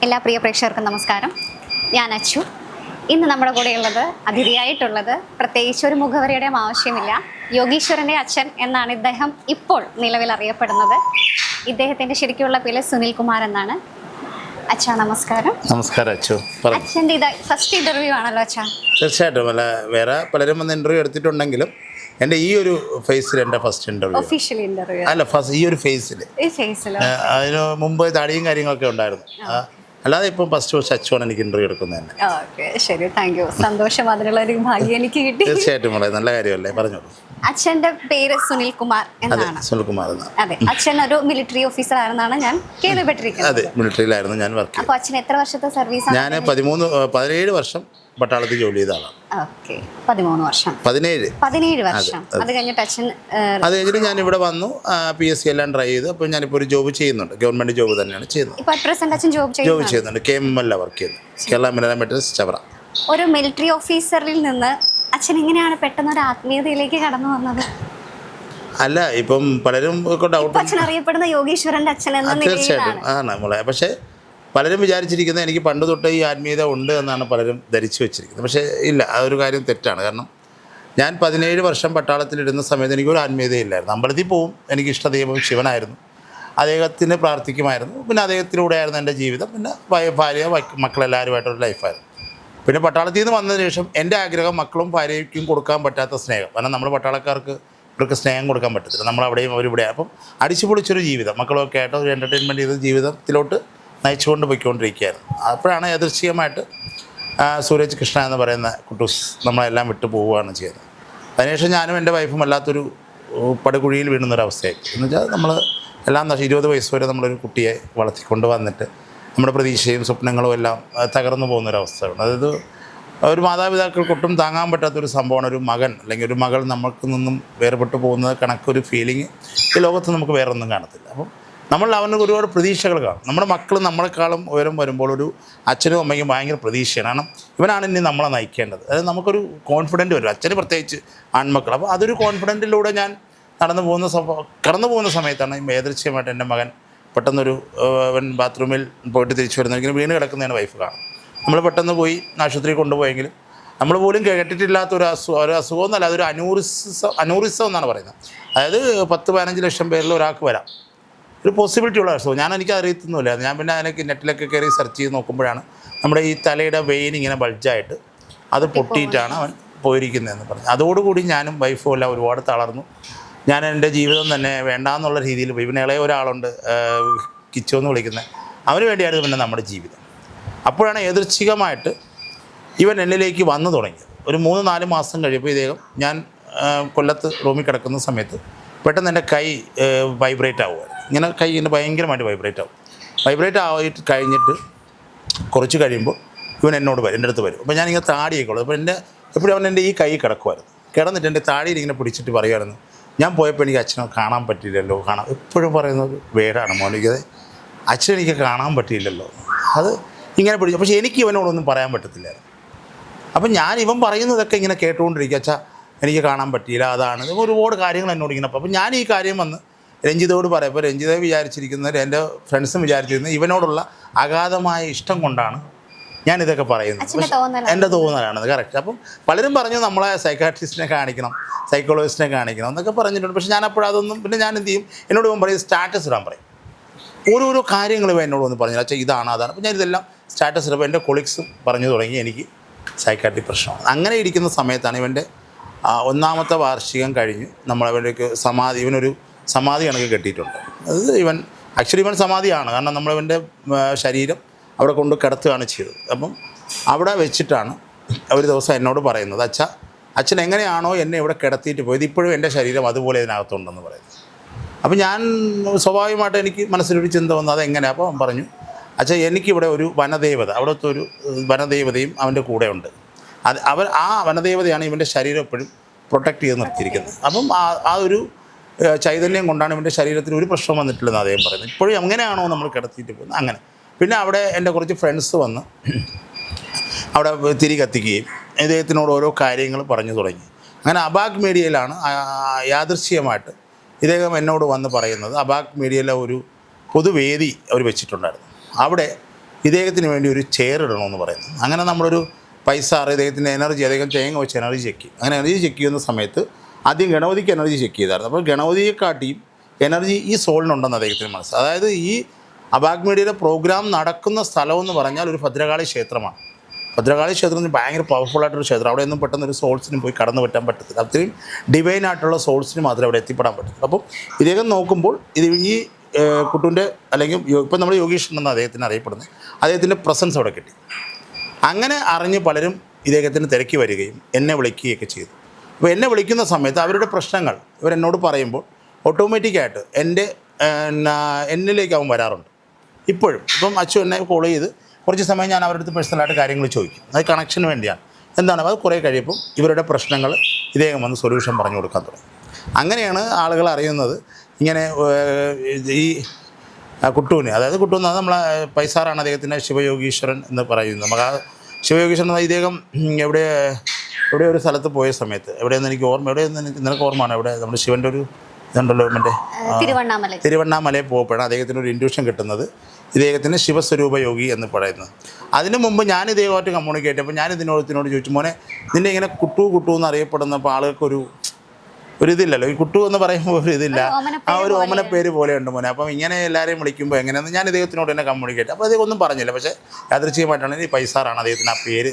എല്ലാ പ്രിയ പ്രേക്ഷകർക്കും നമസ്കാരം. ഞാൻ അച്ചു. ഇന്ന് നമ്മുടെ കൂടെയുള്ളത് അതിഥിയായിട്ടുള്ളത് പ്രത്യേകിച്ച് ഒരു മുഖവരിയുടെയും ആവശ്യമില്ല, യോഗീശ്വരൻ്റെ അച്ഛൻ എന്നാണ് ഇദ്ദേഹം ഇപ്പോൾ നിലവിൽ അറിയപ്പെടുന്നത്. ഇദ്ദേഹത്തിൻ്റെ ശരിക്കുള്ള പേര് സുനിൽ കുമാർ എന്നാണ്. അച്ഛാ നമസ്കാരം. നമസ്കാരം അച്ചു. അച്ഛൻ്റെ ഇത് ഫസ്റ്റ് ഇൻ്റർവ്യൂ ആണല്ലോ അച്ഛാ? തീർച്ചയായിട്ടും. അല്ല, വേറെ പലരും വന്ന് ഇൻ്റർവ്യൂ എടുത്തിട്ടുണ്ടെങ്കിലും എൻ്റെ ഈ ഒരു ഫേസിൽ എൻ്റെ ഫസ്റ്റ് ഇൻ്റർവ്യൂ, ഒഫീഷ്യൽ ഇൻ്റർവ്യൂ അല്ല, ഫസ്റ്റ് ഈ ഒരു ഫേസിൽ. അതിന് മുമ്പ് താടിയും കാര്യങ്ങളൊക്കെ ഉണ്ടായിരുന്നു. അല്ലാതെ ഇപ്പം ഫസ്റ്റ് അച്ചുവാണ് എനിക്ക് ഇൻ്റർവ്യൂ എടുക്കുന്നത് തന്നെ. ഓക്കെ, ശരി, താങ്ക് യു. സന്തോഷം, അതിനുള്ള ഒരു ഭാഗ്യം എനിക്ക് കിട്ടി. തീർച്ചയായിട്ടും വളരെ നല്ല കാര്യമല്ലേ, പറഞ്ഞോളൂ. അച്ഛൻ്റെ പേര് സുനിൽ കുമാർ എന്നാണ്. സുനിൽ കുമാർ എന്നാണ്. അതെ, അച്ഛൻ ഒരു മിലിറ്ററി ഓഫീസർ ആണെന്നാണ് ഞാൻ കേൾവിപ്പെട്ടിരിക്കുന്നത്. അതെ, മിലിറ്ററിയിലായിരുന്നു ഞാൻ വർക്ക് ചെയ്തത്. അപ്പോൾ അച്ഛൻ എത്ര വർഷത്തെ സർവീസ്? ഞാൻ 17 വർഷം പട്ടാളത്തിൽ ജോലി ചെയ്ത ആളാണ്. ഓക്കെ, 13 വർഷം. 17 വർഷം. അത് കഴിഞ്ഞിട്ട് അച്ഛൻ അത് കഴിഞ്ഞിട്ട് ഞാൻ ഇവിടെ വന്നു, PSC എല്ലാം ട്രൈ ചെയ്തു. അപ്പോൾ ഞാനിപ്പോൾ ഒരു ജോബ് ചെയ്യുന്നുണ്ട്, ഗവൺമെൻറ് ജോബ് തന്നെയാണ് ചെയ്യുന്നത്. ഇപ്പോൾ പ്രസന്റ് അച്ഛൻ ജോബ് ചെയ്യുന്നുണ്ട്. KML വർക്ക് ചെയ്യുന്നത്, കേരള മിനറൽ മെറ്റൽസ് ചവറ. ഒരു മിലിറ്ററി ഓഫീസറിൽ നിന്ന് അച്ഛൻ എങ്ങനെയാണ് പെട്ടെന്ന് ഒരു ആത്മീയതയിലേക്ക് കടന്നു വന്നത്? അല്ല, ഇപ്പം പലരും ഡൗട്ട്, അച്ഛൻ അറിയപ്പെടുന്ന യോഗീശ്വരൻ്റെ അച്ഛൻ എന്ന തീർച്ചയായിട്ടും ആണ് മോളെ. പക്ഷേ പലരും വിചാരിച്ചിരിക്കുന്നത് എനിക്ക് പണ്ട് തൊട്ട് ഈ ആത്മീയത ഉണ്ട് എന്നാണ് പലരും ധരിച്ചു വെച്ചിരിക്കുന്നത്. പക്ഷേ ഇല്ല, അതൊരു കാര്യം തെറ്റാണ്. കാരണം ഞാൻ 17 വർഷം പട്ടാളത്തിലിരുന്ന സമയത്ത് എനിക്കൊരു ആത്മീയതയില്ലായിരുന്നു. അമ്പലത്തിൽ പോവും, എനിക്ക് ഇഷ്ടദൈവം ശിവനായിരുന്നു, അദ്ദേഹത്തിന് പ്രാർത്ഥിക്കുമായിരുന്നു. പിന്നെ അദ്ദേഹത്തിലൂടെയായിരുന്നു എൻ്റെ ജീവിതം. പിന്നെ ഭാര്യ മക്കളെല്ലാവരുമായിട്ടൊരു ലൈഫായിരുന്നു. പിന്നെ പട്ടാളത്തിൽ നിന്ന് വന്നതിന് ശേഷം എൻ്റെ ആഗ്രഹം മക്കളും ഭാര്യയ്ക്കും കൊടുക്കാൻ പറ്റാത്ത സ്നേഹം. കാരണം നമ്മൾ പട്ടാളക്കാർക്ക് ഇവർക്ക് സ്നേഹം കൊടുക്കാൻ പറ്റത്തില്ല, നമ്മളവിടെയും അവരിവിടെ. അപ്പം അടിച്ചു പൊളിച്ചൊരു ജീവിതം മക്കളൊക്കെ ആയിട്ട് ഒരു എൻ്റർടൈൻമെൻറ്റ് ചെയ്ത ജീവിതത്തിലോട്ട് നയിച്ചുകൊണ്ട് പോയിക്കൊണ്ടിരിക്കുകയായിരുന്നു. അപ്പോഴാണ് യാദൃശ്ചികമായിട്ട് സൂരജ് കൃഷ്ണ എന്ന് പറയുന്ന കുട്ടൂസ് നമ്മളെല്ലാം വിട്ടു പോവുകയാണ് ചെയ്തത്. അതിനുശേഷം ഞാനും എൻ്റെ വൈഫും വല്ലാത്തൊരു പടുകുഴിയിൽ വീണുന്നൊരവസ്ഥയായി. എന്ന് വെച്ചാൽ നമ്മൾ എല്ലാം 20 വയസ്സ് വരെ നമ്മളൊരു കുട്ടിയെ വളർത്തിക്കൊണ്ട് വന്നിട്ട് നമ്മുടെ പ്രതീക്ഷയും സ്വപ്നങ്ങളും എല്ലാം തകർന്നു പോകുന്നൊരവസ്ഥയാണ്. അതായത് ഒരു മാതാപിതാക്കൾക്കൊട്ടും താങ്ങാൻ പറ്റാത്തൊരു സംഭവമാണ് ഒരു മകൻ അല്ലെങ്കിൽ ഒരു മകൾ നമ്മൾക്ക് നിന്നും വേർപെട്ട് പോകുന്നത് കണക്കൊരു ഫീലിംഗ് ഈ ലോകത്ത് നമുക്ക് വേറെ ഒന്നും കാണത്തില്ല. അപ്പം നമ്മൾ അവന് ഒരുപാട് പ്രതീക്ഷകൾ കാണും. നമ്മുടെ മക്കൾ നമ്മളെക്കാളും ഉയരം വരുമ്പോൾ ഒരു അച്ഛനും അമ്മയ്ക്കും ഭയങ്കര പ്രതീക്ഷയാണ്. കാരണം ഇവനാണ് ഇനി നമ്മളെ നയിക്കേണ്ടത്. അതായത് നമുക്കൊരു കോൺഫിഡൻറ്റ് വരും, അച്ഛന് പ്രത്യേകിച്ച് ആൺമക്കൾ. അപ്പോൾ അതൊരു കോൺഫിഡൻറ്റിലൂടെ ഞാൻ കടന്നു പോകുന്ന സമയത്താണ് യാദൃച്ഛികമായിട്ട് എൻ്റെ മകൻ പെട്ടെന്നൊരു അവൻ ബാത്റൂമിൽ പോയിട്ട് തിരിച്ചു വരുന്നെങ്കിലും വീണ് കിടക്കുന്നതിന് വൈഫ് കാണും. നമ്മൾ പെട്ടെന്ന് പോയി ആശുപത്രിയിൽ കൊണ്ടുപോയെങ്കിലും നമ്മൾ പോലും കേട്ടിട്ടില്ലാത്ത ഒരു അസുഖം എന്നല്ല, അതൊരു അനൂറിസം എന്നാണ് പറയുന്നത്. അതായത് 10-15 ലക്ഷം പേരിൽ ഒരാൾക്ക് വരാം, ഒരു പോസിബിലിറ്റി ഉള്ള അസുഖം. എനിക്ക് അറിയത്തൊന്നുമില്ല. ഞാൻ പിന്നെ അതിനൊക്കെ നെറ്റിലൊക്കെ കയറി സെർച്ച് ചെയ്ത് നോക്കുമ്പോഴാണ് നമ്മുടെ ഈ തലയുടെ വെയിൻ ഇങ്ങനെ ബൾജായിട്ട് അത് പൊട്ടിയിട്ടാണ് അവൻ പോയിരിക്കുന്നതെന്ന് പറഞ്ഞു. അതോടുകൂടി ഞാനും വൈഫും എല്ലാം ഒരുപാട് തളർന്നു. ഞാൻ എൻ്റെ ജീവിതം തന്നെ വേണ്ടാന്നുള്ള രീതിയിൽ പോയി. പിന്നെ ഇളയ ഒരാളുണ്ട്, കിച്ചു എന്ന് വിളിക്കുന്നത്, അവന് വേണ്ടിയായിരുന്നു പിന്നെ നമ്മുടെ ജീവിതം. അപ്പോഴാണ് യാദൃച്ഛികമായിട്ട് ഇവൻ എന്നിലേക്ക് വന്നു തുടങ്ങിയത്. ഒരു 3-4 മാസം കഴിയുമ്പോൾ ഇദ്ദേഹം ഞാൻ കൊല്ലത്ത് റൂമിൽ കിടക്കുന്ന സമയത്ത് പെട്ടെന്ന് എൻ്റെ കൈ വൈബ്രേറ്റ് ആവുമായിരുന്നു. ഇങ്ങനെ കൈ ഇങ്ങനെ ഭയങ്കരമായിട്ട് വൈബ്രേറ്റ് ആയിട്ട് കഴിഞ്ഞിട്ട് കുറച്ച് കഴിയുമ്പോൾ ഇവൻ എന്നോട് വരും, എൻ്റെ അടുത്ത് വരും. അപ്പോൾ ഞാനിങ്ങനെ താടിയൊക്കെ ഉള്ളത്. അപ്പോൾ എപ്പോഴും അവൻ എൻ്റെ ഈ കൈ കിടക്കുമായിരുന്നു. കിടന്നിട്ട് എൻ്റെ താടിയിൽ ഇങ്ങനെ പിടിച്ചിട്ട് പറയുമായിരുന്നു, ഞാൻ പോയപ്പോൾ എനിക്ക് അച്ഛനെ കാണാൻ പറ്റിയില്ലല്ലോ. എപ്പോഴും പറയുന്നത് വേടാണ് മോനിക്കത്, അച്ഛനെനിക്ക് കാണാൻ പറ്റിയില്ലല്ലോ. അത് ഇങ്ങനെ പിടിച്ചു. പക്ഷേ എനിക്ക് ഇവനോടൊന്നും പറയാൻ പറ്റത്തില്ലായിരുന്നു. അപ്പം ഇവൻ പറയുന്നതൊക്കെ ഇങ്ങനെ കേട്ടുകൊണ്ടിരിക്കുക, അച്ഛാ എനിക്ക് കാണാൻ പറ്റിയില്ല, അതാണ് ഒരുപാട് കാര്യങ്ങൾ എന്നോട് ഇങ്ങനെ. അപ്പം ഞാൻ ഈ കാര്യം വന്ന് രഞ്ജിതയോട് പറയുമ്പോൾ രഞ്ജിത വിചാരിച്ചിരിക്കുന്നത്, എൻ്റെ ഫ്രണ്ട്സും വിചാരിച്ചിരുന്നത് ഇവനോടുള്ള അഗാധമായ ഇഷ്ടം കൊണ്ടാണ് ഞാനിതൊക്കെ പറയുന്നത്. എൻ്റെ തോന്നലാണത്, കറക്റ്റ്. അപ്പം പലരും പറഞ്ഞു നമ്മളെ സൈക്കാട്രിസ്റ്റിനെ കാണിക്കണം, സൈക്കോളജിസ്റ്റിനെ കാണിക്കണം എന്നൊക്കെ പറഞ്ഞിട്ടുണ്ട്. പക്ഷേ ഞാനപ്പോഴതൊന്നും, പിന്നെ ഞാൻ എന്ത് ചെയ്യും, എന്നോട് ഇവൻ പറയും സ്റ്റാറ്റസ് ഇടാൻ പറയും. ഓരോരോ കാര്യങ്ങൾ ഇവ എന്നോട് വന്ന് പറഞ്ഞു, അച്ഛാ ഇതാണ് അതാണ്. അപ്പോൾ ഞാനിതെല്ലാം സ്റ്റാറ്റസ് ഇടുമ്പോൾ എൻ്റെ കൊളീഗ്സും പറഞ്ഞു തുടങ്ങി എനിക്ക് സൈക്കാട്രിക് പ്രശ്നമാണ്. അങ്ങനെ ഇരിക്കുന്ന സമയത്താണ് ഇവൻ്റെ 1ാമത്തെ വാർഷികം കഴിഞ്ഞ് നമ്മളവൻ്റെയൊക്കെ ഇവനൊരു സമാധി കണക്ക് കെട്ടിയിട്ടുണ്ട്. അത് ഇവൻ സമാധിയാണ്. കാരണം നമ്മളിവൻ്റെ ശരീരം അവിടെ കൊണ്ട് കിടത്തുകയാണ് ചെയ്തത്. അപ്പം അവിടെ വെച്ചിട്ടാണ് ഒരു ദിവസം എന്നോട് പറയുന്നത്, അച്ഛൻ എങ്ങനെയാണോ എന്നെ ഇവിടെ കിടത്തിയിട്ട് പോയത്, ഇപ്പോഴും എൻ്റെ ശരീരം അതുപോലെ ഇതിനകത്തുണ്ടെന്ന് പറയുന്നത്. അപ്പം ഞാൻ സ്വാഭാവികമായിട്ട് എനിക്ക് മനസ്സിലൊരു ചിന്ത വന്നു, അതെങ്ങനെ. അപ്പോൾ അവൻ പറഞ്ഞു, അച്ഛാ എനിക്കിവിടെ ഒരു വനദേവത, അവിടുത്തെ ഒരു വനദേവതയും അവൻ്റെ കൂടെ ഉണ്ട്. ആ വനദേവതയാണ് ഇവൻ്റെ ശരീരം എപ്പോഴും പ്രൊട്ടക്റ്റ് ചെയ്ത് നിർത്തിയിരിക്കുന്നത്. അപ്പം ആ ഒരു ചൈതന്യം കൊണ്ടാണ് ഇവൻ്റെ ശരീരത്തിന് ഒരു പ്രശ്നം വന്നിട്ടില്ലെന്ന് അദ്ദേഹം പറയുന്നത്. ഇപ്പോഴും എങ്ങനെയാണോ നമ്മൾ കിടത്തിയിട്ട് പോകുന്നത് അങ്ങനെ. പിന്നെ അവിടെ എൻ്റെ കുറച്ച് ഫ്രണ്ട്സ് വന്ന് അവിടെ തിരി കത്തിക്കുകയും ഇദ്ദേഹത്തിനോട് ഓരോ കാര്യങ്ങൾ പറഞ്ഞു തുടങ്ങി. അങ്ങനെ അബാക് മീഡിയയിലാണ് യാദൃശ്ചികമായിട്ട് ഇദ്ദേഹം എന്നോട് വന്ന് പറയുന്നത്. അബാക് മീഡിയയിലെ ഒരു പൊതുവേദി അവർ വെച്ചിട്ടുണ്ടായിരുന്നു. അവിടെ ഇദ്ദേഹത്തിന് വേണ്ടി ഒരു ചെയർ ഇടണമെന്ന് പറയുന്നു. അങ്ങനെ നമ്മളൊരു പൈസാറ് ഇദ്ദേഹത്തിൻ്റെ എനർജി, അദ്ദേഹം തേങ്ങ വെച്ച് എനർജി ചെക്ക് ചെയ്യും. അങ്ങനെ എനർജി ചെക്ക് ചെയ്യുന്ന സമയത്ത് ആദ്യം ഗണപതിക്ക് എനർജി ചെക്ക് ചെയ്തായിരുന്നു. അപ്പോൾ ഗണപതിയെക്കാട്ടിയും എനർജി ഈ സോളിനുണ്ടെന്ന് അദ്ദേഹത്തിന് മനസ്സിലായി. അതായത് ഈ അബാക് മീഡിയയുടെ പ്രോഗ്രാം നടക്കുന്ന സ്ഥലമെന്ന് പറഞ്ഞാൽ ഒരു ഭദ്രകാളി ക്ഷേത്രമാണ്. ഭദ്രകാളി ക്ഷേത്രം ഭയങ്കര പവർഫുള്ളായിട്ടൊരു ക്ഷേത്രം. അവിടെ ഒന്നും പെട്ടെന്ന് ഒരു സോൾസിനും പോയി കടന്നു പറ്റാൻ പറ്റത്തില്ല. അത്രയും ഡിവൈനായിട്ടുള്ള സോൾസിന് മാത്രമേ അവിടെ എത്തിപ്പെടാൻ പറ്റത്തുള്ളൂ. അപ്പം ഇദ്ദേഹം നോക്കുമ്പോൾ ഇത് ഈ കുട്ടുവിൻ്റെ അല്ലെങ്കിൽ ഇപ്പം നമ്മൾ യോഗീശ്വരൻ എന്നാണ് അദ്ദേഹത്തിന് അറിയപ്പെടുന്നത്, അദ്ദേഹത്തിൻ്റെ പ്രസൻസ് അവിടെ കിട്ടി. അങ്ങനെ അറിഞ്ഞ് പലരും ഇദ്ദേഹത്തിന് തിരക്കി വരികയും എന്നെ വിളിക്കുകയൊക്കെ ചെയ്തു. അപ്പോൾ എന്നെ വിളിക്കുന്ന സമയത്ത് അവരുടെ പ്രശ്നങ്ങൾ ഇവരെന്നോട് പറയുമ്പോൾ ഓട്ടോമാറ്റിക്കായിട്ട് എന്നിലേക്ക് അവൻ വരാറുണ്ട് ഇപ്പോഴും. ഇപ്പം അച്ചു എന്നെ കോൾ ചെയ്ത് കുറച്ച് സമയം ഞാൻ അവരുടെ അടുത്ത് പേഴ്സണലായിട്ട് കാര്യങ്ങൾ ചോദിക്കും. അത് കണക്ഷന് വേണ്ടിയാണ്. എന്താണ് അത് കുറേ കഴിയുമ്പം ഇവരുടെ പ്രശ്നങ്ങൾ ഇദ്ദേഹം വന്ന് സൊല്യൂഷൻ പറഞ്ഞു കൊടുക്കാൻ തുടങ്ങി. അങ്ങനെയാണ് ആളുകൾ അറിയുന്നത് ഇങ്ങനെ ഈ കുട്ടുവിന്, അതായത് കുട്ടു എന്ന് പറഞ്ഞാൽ നമ്മളെ പൈസാറാണ് അദ്ദേഹത്തിൻ്റെ ശിവയോഗീശ്വരൻ എന്ന് പറയുന്നത്. നമുക്ക് ആ ശിവയോഗീശ്വരൻ എന്ന ഇദ്ദേഹം എവിടെ ഒരു സ്ഥലത്ത് പോയ സമയത്ത് എവിടെയെന്ന് എനിക്ക് ഓർമ്മ, നിനക്ക് ഓർമ്മയാണ്, എവിടെ നമ്മുടെ ശിവൻ്റെ ഒരു ഇതുണ്ടല്ലോ മറ്റേ തിരുവണ്ണാമലയിൽ പോകുമ്പോഴാണ് അദ്ദേഹത്തിന് ഒരു ഇൻഡ്യൂഷൻ കിട്ടുന്നത്, ഇദ്ദേഹത്തിന് ശിവസ്വരൂപ യോഗി എന്ന് പറയുന്നത്. അതിനു മുമ്പ് ഞാൻ ഇദ്ദേഹമായിട്ട് കമ്മ്യൂണിക്കേറ്റ്, അപ്പോൾ ഞാൻ ഇതിനോട് ചോദിച്ചു, മോനെ നിന്നെ ഇങ്ങനെ കുട്ടു എന്ന് അറിയപ്പെടുന്നപ്പോൾ ആളുകൾക്കൊരു ഇതില്ലല്ലോ, ഈ കുട്ടു എന്ന് പറയുമ്പോൾ ഒരു ഇതില്ല, ആ ഒരു ഓമന പേര് പോലെ ഉണ്ട് മോനെ, അപ്പം ഇങ്ങനെ എല്ലാവരെയും വിളിക്കുമ്പോൾ എങ്ങനെയാണെന്ന് ഞാൻ ഇദ്ദേഹത്തിനോട് തന്നെ കമ്മ്യൂണിക്കേറ്റ്. അപ്പോൾ അദ്ദേഹം ഒന്നും പറഞ്ഞില്ല. പക്ഷേ യാദൃച്ഛികമായിട്ടാണ് ഈ പൈസാറാണ് അദ്ദേഹത്തിന് ആ പേര്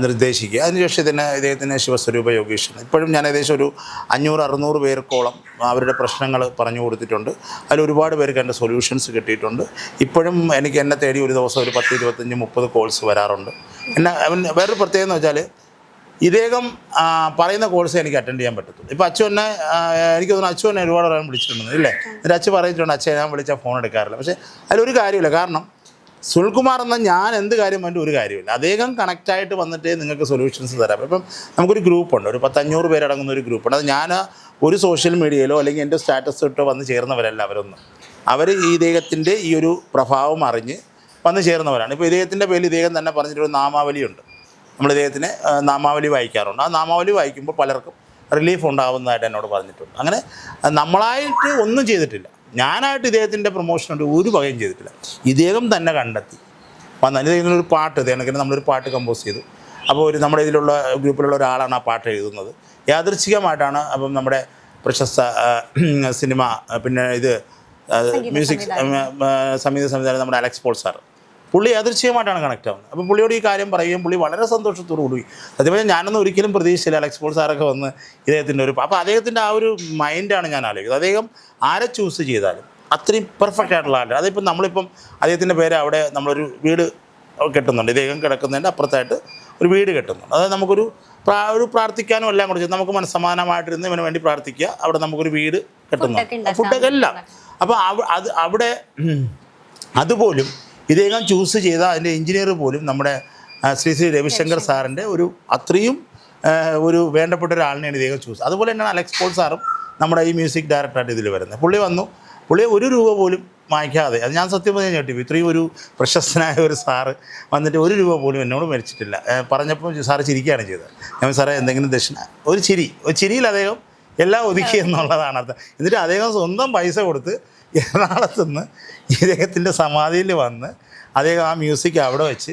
നിർദ്ദേശിക്കുക. അതിനുശേഷം ഇദ്ദേഹത്തിന് ശിവസ്വരൂപ യോഗീശ്വരൻ. ഇപ്പോഴും ഞാൻ ഏകദേശം ഒരു 500-600 പേർക്കോളം അവരുടെ പ്രശ്നങ്ങൾ പറഞ്ഞു കൊടുത്തിട്ടുണ്ട്. അതിൽ ഒരുപാട് പേർക്ക് എൻ്റെ സൊല്യൂഷൻസ് കിട്ടിയിട്ടുണ്ട്. ഇപ്പോഴും എന്നെ തേടി ഒരു ദിവസം ഒരു 10, 25, 30 കോൾസ് വരാറുണ്ട്. വേറൊരു പ്രത്യേകത എന്ന് വെച്ചാൽ ഇദ്ദേഹം പറയുന്ന കോഴ്സ് എനിക്ക് അറ്റൻഡ് ചെയ്യാൻ പറ്റത്തുള്ളൂ. ഇപ്പോൾ അച്ചു എന്നെ എനിക്ക് തോന്നുന്നു അച്ചു എന്നെ ഒരുപാട് പറയാൻ വിളിച്ചിട്ടുണ്ട് ഇല്ലേ, എന്നിട്ട് അച്ചു പറഞ്ഞിട്ടുണ്ട് അച്ഛൻ ഞാൻ വിളിച്ചാൽ ഫോൺ എടുക്കാറില്ല. പക്ഷേ അതിലൊരു കാര്യമില്ല. കാരണം സുനിൽകുമാർ എന്ന ഞാൻ എന്ത് കാര്യം വേണ്ടി ഒരു കാര്യമില്ല, അദ്ദേഹം കണക്റ്റായിട്ട് വന്നിട്ടേ നിങ്ങൾക്ക് സൊല്യൂഷൻസ് തരാം. ഇപ്പം നമുക്കൊരു ഗ്രൂപ്പുണ്ട്, ഒരു 10-500 പേരടങ്ങുന്ന ഒരു ഗ്രൂപ്പുണ്ട്. അത് ഞാൻ ഒരു സോഷ്യൽ മീഡിയയിലോ അല്ലെങ്കിൽ എൻ്റെ സ്റ്റാറ്റസ് ഇട്ടോ വന്ന് ചേർന്നവരല്ല അവരൊന്നും. അവർ ഈ ഇദ്ദേഹത്തിൻ്റെ ഈ ഒരു പ്രഭാവം അറിഞ്ഞ് വന്ന് ചേർന്നവരാണ്. ഇപ്പോൾ ഇദ്ദേഹത്തിൻ്റെ പേരിൽ ഇദ്ദേഹം തന്നെ പറഞ്ഞിട്ടൊരു നാമാവലിയുണ്ട്. നമ്മൾ ഇദ്ദേഹത്തിന് നാമാവലി വായിക്കാറുണ്ട്. ആ നാമാവലി വായിക്കുമ്പോൾ പലർക്കും റിലീഫ് ഉണ്ടാകുന്നതായിട്ട് എന്നോട് പറഞ്ഞിട്ടുണ്ട്. അങ്ങനെ നമ്മളായിട്ട് ഒന്നും ചെയ്തിട്ടില്ല. ഞാനായിട്ട് ഇദ്ദേഹത്തിൻ്റെ പ്രൊമോഷനുണ്ട് ഒരു വകയും ചെയ്തിട്ടില്ല. ഇദ്ദേഹം തന്നെ കണ്ടെത്തി വന്നാൽ ഇദ്ദേഹത്തിനൊരു പാട്ട് ഇദ്ദേഹത്തിന് നമ്മളൊരു പാട്ട് കമ്പോസ് ചെയ്തു. അപ്പോൾ നമ്മുടെ ഇതിലുള്ള ഗ്രൂപ്പിലുള്ള ഒരാളാണ് ആ പാട്ട് എഴുതുന്നത്. യാദൃച്ഛികമായിട്ടാണ് അപ്പം നമ്മുടെ പ്രശസ്ത സിനിമ പിന്നെ ഇത് മ്യൂസിക് സംഗീത സംവിധാനം നമ്മുടെ അലക്സ് പോൾ സാർ, പുള്ളി യാദൃച്ഛികമായിട്ടാണ് കണക്ട് ആവുന്നത്. അപ്പോൾ പുള്ളിയോട് ഈ കാര്യം പറയുകയും പുള്ളി വളരെ സന്തോഷത്തോടു കൂടി, അതേപോലെ ഞാനൊന്നും ഒരിക്കലും പ്രതീക്ഷിച്ചില്ല അലക്സ് പോൾ സാറൊക്കെ വന്ന് ഇദ്ദേഹത്തിൻ്റെ അപ്പോൾ അദ്ദേഹത്തിൻ്റെ ആ ഒരു മൈൻഡാണ് ഞാൻ ആലോചിക്കുന്നത്. അദ്ദേഹം ആരെ ചൂസ് ചെയ്താലും അത്രയും പെർഫെക്റ്റ് ആയിട്ടുള്ള ആൾ. അതിപ്പം നമ്മളിപ്പം അദ്ദേഹത്തിൻ്റെ പേര് അവിടെ നമ്മളൊരു വീട് കെട്ടുന്നുണ്ട്, ഇദ്ദേഹം കിടക്കുന്നതിൻ്റെ അപ്പുറത്തായിട്ട് ഒരു വീട് കെട്ടുന്നുണ്ട്. അതായത് നമുക്കൊരു പ്രാർത്ഥിക്കാനും എല്ലാം കൂടെ ചെയ്ത് നമുക്ക് മനസ്സമാനമായിട്ടിരുന്ന് ഇവന് വേണ്ടി പ്രാർത്ഥിക്കുക. അവിടെ നമുക്കൊരു വീട് കെട്ടുന്നുണ്ട്, ഫുഡൊക്കെ എല്ലാം. അപ്പോൾ അവിടെ അതുപോലും ഇദ്ദേഹം ചൂസ് ചെയ്ത അതിൻ്റെ എഞ്ചിനീയർ പോലും നമ്മുടെ ശ്രീ രവിശങ്കർ സാറിൻ്റെ ഒരു അത്രയും ഒരു വേണ്ടപ്പെട്ട ഒരാളിനെയാണ് ഇദ്ദേഹം ചൂസ്. അതുപോലെ തന്നെയാണ് അലക്സ് പോൾ സാറും നമ്മുടെ ഈ മ്യൂസിക് ഡയറക്ടറായിട്ട് ഇതിൽ വരുന്നത്. പുള്ളി 1 രൂപ പോലും വാങ്ങിക്കാതെ, അത് ഞാൻ സത്യം പറഞ്ഞാൽ ഞെട്ടി. ഇത്രയും ഒരു പ്രശസ്തനായ ഒരു സാറ് വന്നിട്ട് 1 രൂപ പോലും എന്നോട് മേടിച്ചിട്ടില്ല. പറഞ്ഞപ്പോൾ സാറ് ചിരിക്കുകയാണ് ചെയ്തത്. ഞാൻ സാറേ എന്തെങ്കിലും ദക്ഷിണ, ഒരു ചിരിയിൽ അദ്ദേഹം എല്ലാം ഒതുക്കി എന്നുള്ളതാണ് അർത്ഥം. എന്നിട്ട് അദ്ദേഹം സ്വന്തം പൈസ കൊടുത്ത് എറണാകുളത്തുനിന്ന് ഇദ്ദേഹത്തിൻ്റെ സമാധിയിൽ വന്ന് അദ്ദേഹം ആ മ്യൂസിക് അവിടെ വെച്ച്